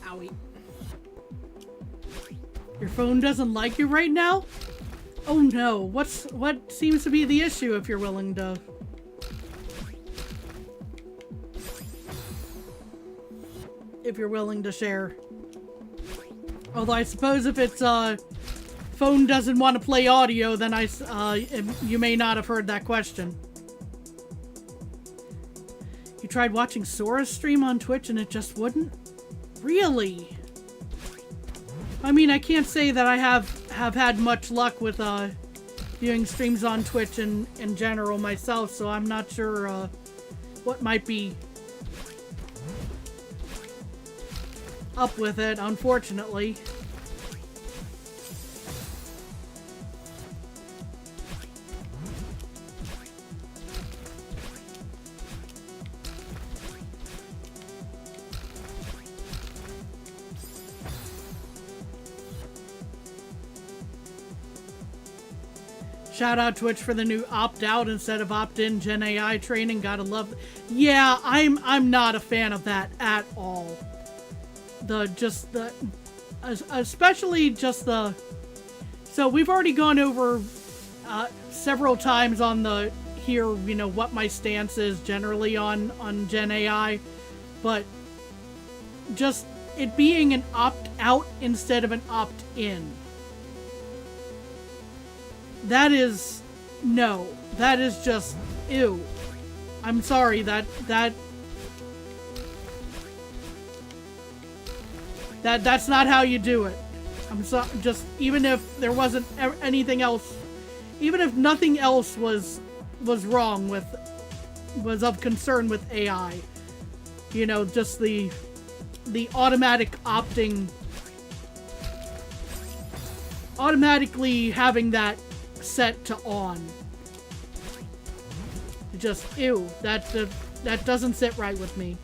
Owie. Your phone doesn't like you right now? Oh no, what seems to be the issue if you're willing to... If you're willing to share. Although I suppose if it's, phone doesn't want to play audio, then you may not have heard that question. You tried watching Sora's stream on Twitch and it just wouldn't? Really? I mean, I can't say that I have had much luck with, viewing streams on Twitch in general myself, so I'm not sure, what might be up with it, unfortunately. Shout out Twitch for the new opt-out instead of opt-in Gen AI training. Gotta love. Yeah, I'm not a fan of that at all. Especially just the. So we've already gone over several times on the here, you know, what my stance is generally on Gen AI, but just it being an opt-out instead of an opt-in. That is, no. That is just, ew. I'm sorry, that's not how you do it. I'm so, just, even if there wasn't anything else, even if nothing else was wrong with, was of concern with AI, you know, just the automatic opting, automatically having that set to on. Just, ew, that doesn't sit right with me.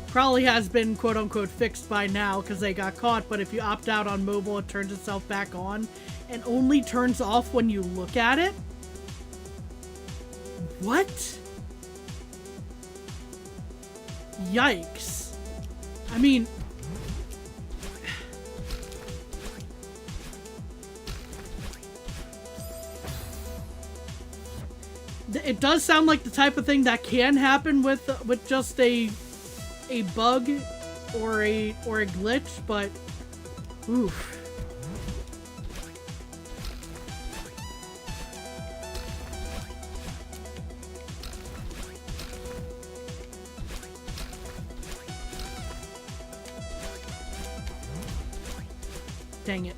Probably has been quote-unquote fixed by now because they got caught, but if you opt out on mobile, it turns itself back on and only turns off when you look at it? What? Yikes. I mean... It does sound like the type of thing that can happen with just a bug or a glitch, but oof. Dang it.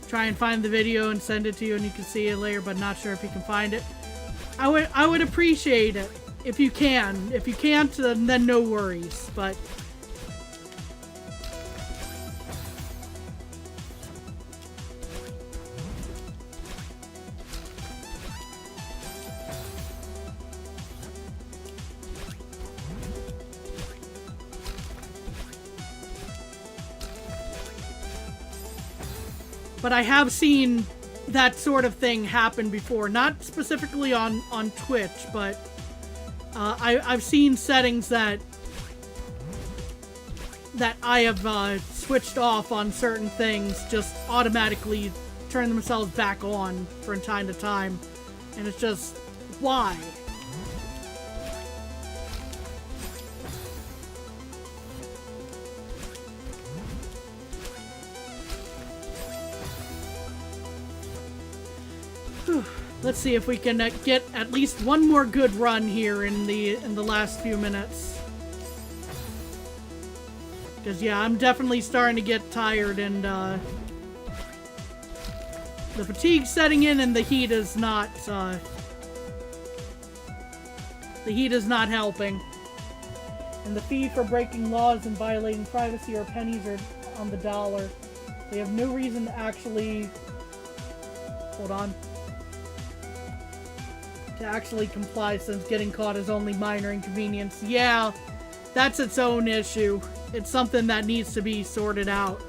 Try and find the video and send it to you and you can see it later, but not sure if you can find it. I would appreciate it if you can. If you can't, then no worries, but I have seen that sort of thing happen before, not specifically on Twitch, but I've seen settings that I have switched off on certain things just automatically turn themselves back on from time to time, and it's just, why? Let's see if we can get at least one more good run here in the last few minutes. Because yeah, I'm definitely starting to get tired, and the fatigue setting in, and the heat is not helping. And the fee for breaking laws and violating privacy are pennies or on the dollar. They have no reason to actually comply, since getting caught is only minor inconvenience. Yeah, that's its own issue. It's something that needs to be sorted out.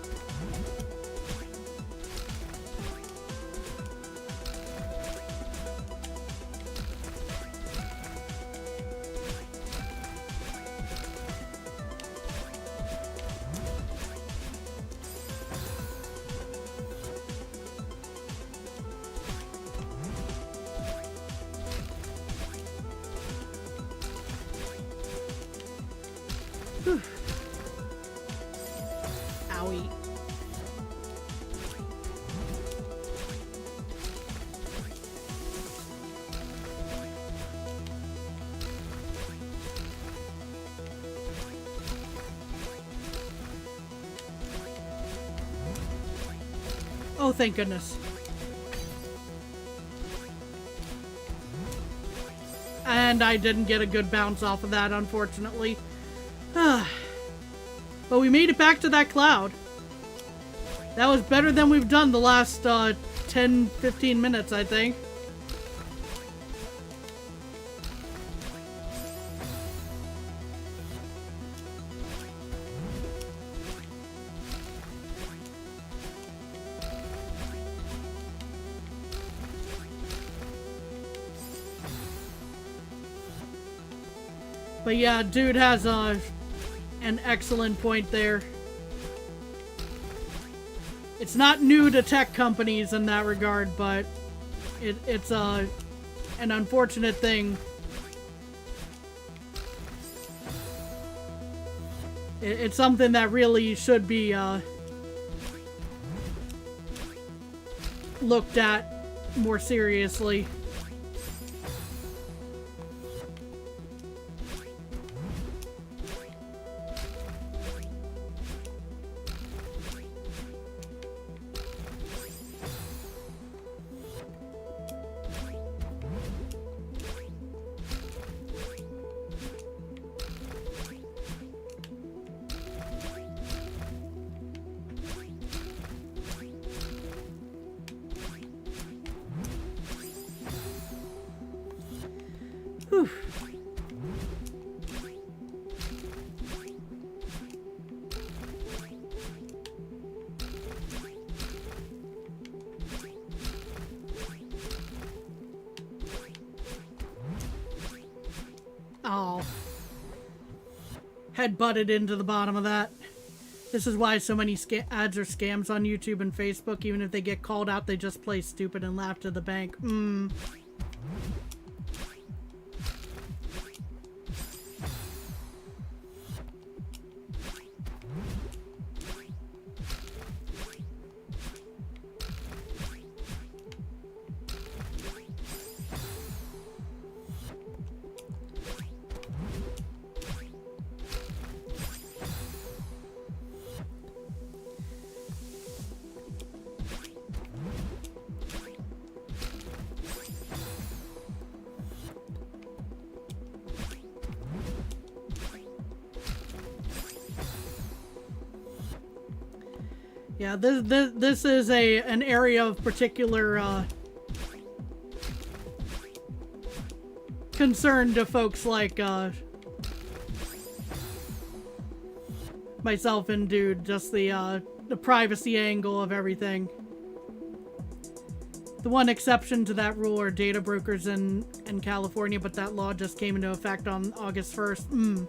Oh, thank goodness. And I didn't get a good bounce off of that, unfortunately. But we made it back to that cloud. That was better than we've done the last 10-15 minutes, I think. But yeah, dude has an excellent point there. It's not new to tech companies in that regard, but it's an unfortunate thing. It's something that really should be looked at more seriously. Whew. Oh. Head butted into the bottom of that. This is why so many ads are scams on YouTube and Facebook. Even if they get called out, they just play stupid and laugh to the bank. Yeah, this is an area of particular concern to folks like myself and Dude. Just the privacy angle of everything. The one exception to that rule are data brokers in California, but that law just came into effect on August 1st.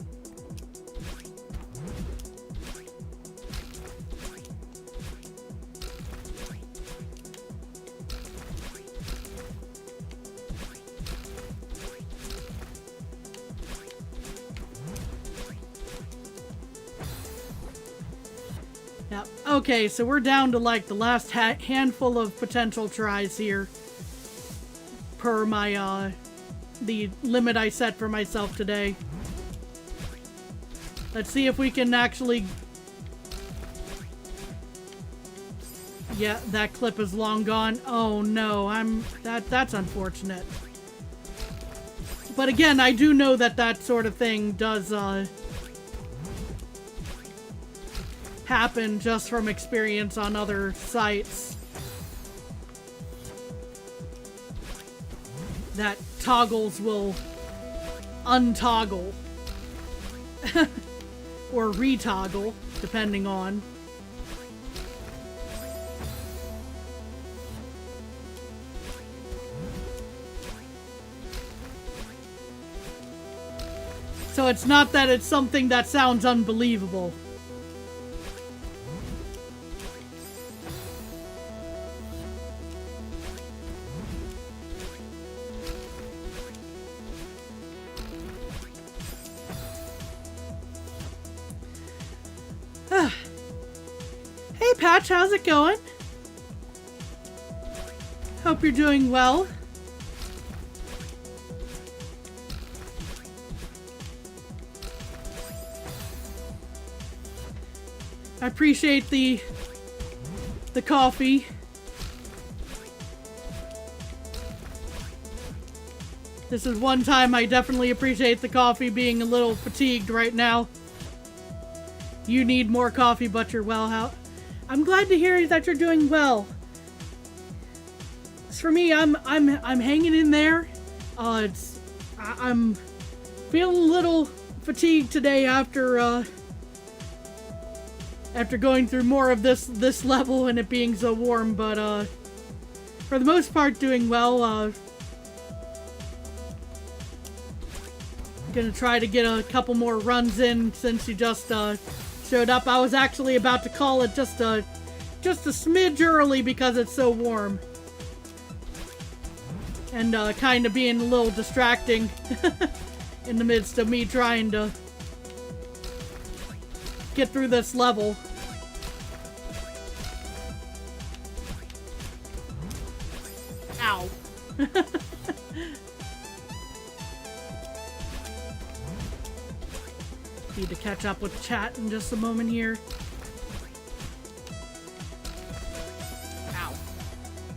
Yep. Okay, so we're down to like the last handful of potential tries here. Per my, the limit I set for myself today. Let's see if we can actually... Yeah, that clip is long gone. Oh no, that's unfortunate. But again, I do know that that sort of thing does, happen just from experience on other sites. That toggles will untoggle. Or retoggle, depending on. So it's not that it's something that sounds unbelievable. Hey Patch, how's it going? Hope you're doing well. I appreciate the coffee This is one time I definitely appreciate the coffee, being a little fatigued right now. You need more coffee, but you're well. How? I'm glad to hear that you're doing well. As for me, I'm hanging in there. I'm feeling a little fatigued today after going through more of this level and it being so warm, but for the most part doing well. Gonna try to get a couple more runs in since you just showed up. I was actually about to call it just a smidge early because it's so warm. And kind of being a little distracting in the midst of me trying to get through this level. Ow. Need to catch up with chat in just a moment here. Ow.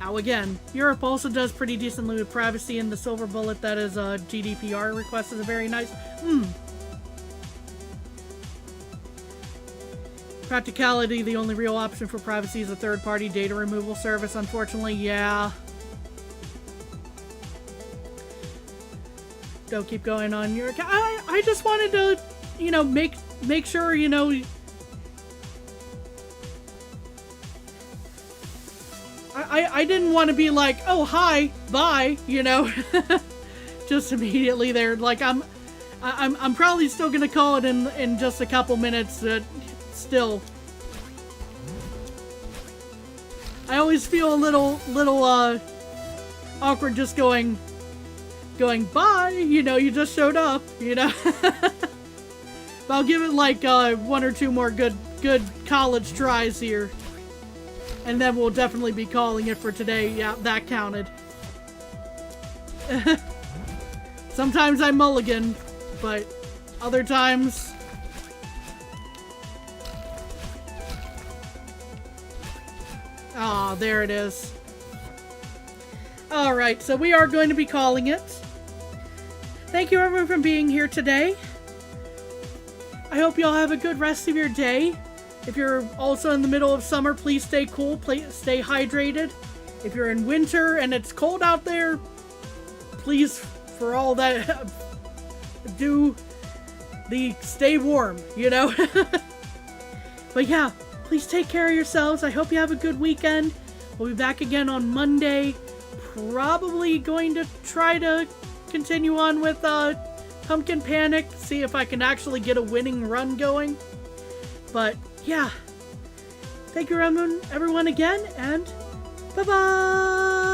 Ow again. Europe also does pretty decently with privacy, and the silver bullet that is a GDPR request is a very nice... Practicality, the only real option for privacy is a third-party data removal service, unfortunately. Yeah. Don't keep going on your account. I just wanted to, you know, make sure, you know... I didn't want to be like, oh, hi, bye, you know, just immediately there. Like, I'm probably still gonna call it in just a couple minutes, still. I always feel a little awkward just going bye, you know, you just showed up, you know. But I'll give it like one or two more good college tries here. And then we'll definitely be calling it for today. Yeah, that counted. Sometimes I mulligan, but other times... Ah, there it is. Alright, so we are going to be calling it. Thank you everyone for being here today. I hope you all have a good rest of your day. If you're also in the middle of summer, please stay cool, please stay hydrated. If you're in winter and it's cold out there, please, for all that, stay warm, you know? But yeah, please take care of yourselves. I hope you have a good weekend. We'll be back again on Monday. Probably going to try to continue on with Pumpkin Panic, see if I can actually get a winning run going. But yeah, thank you everyone again, and bye-bye!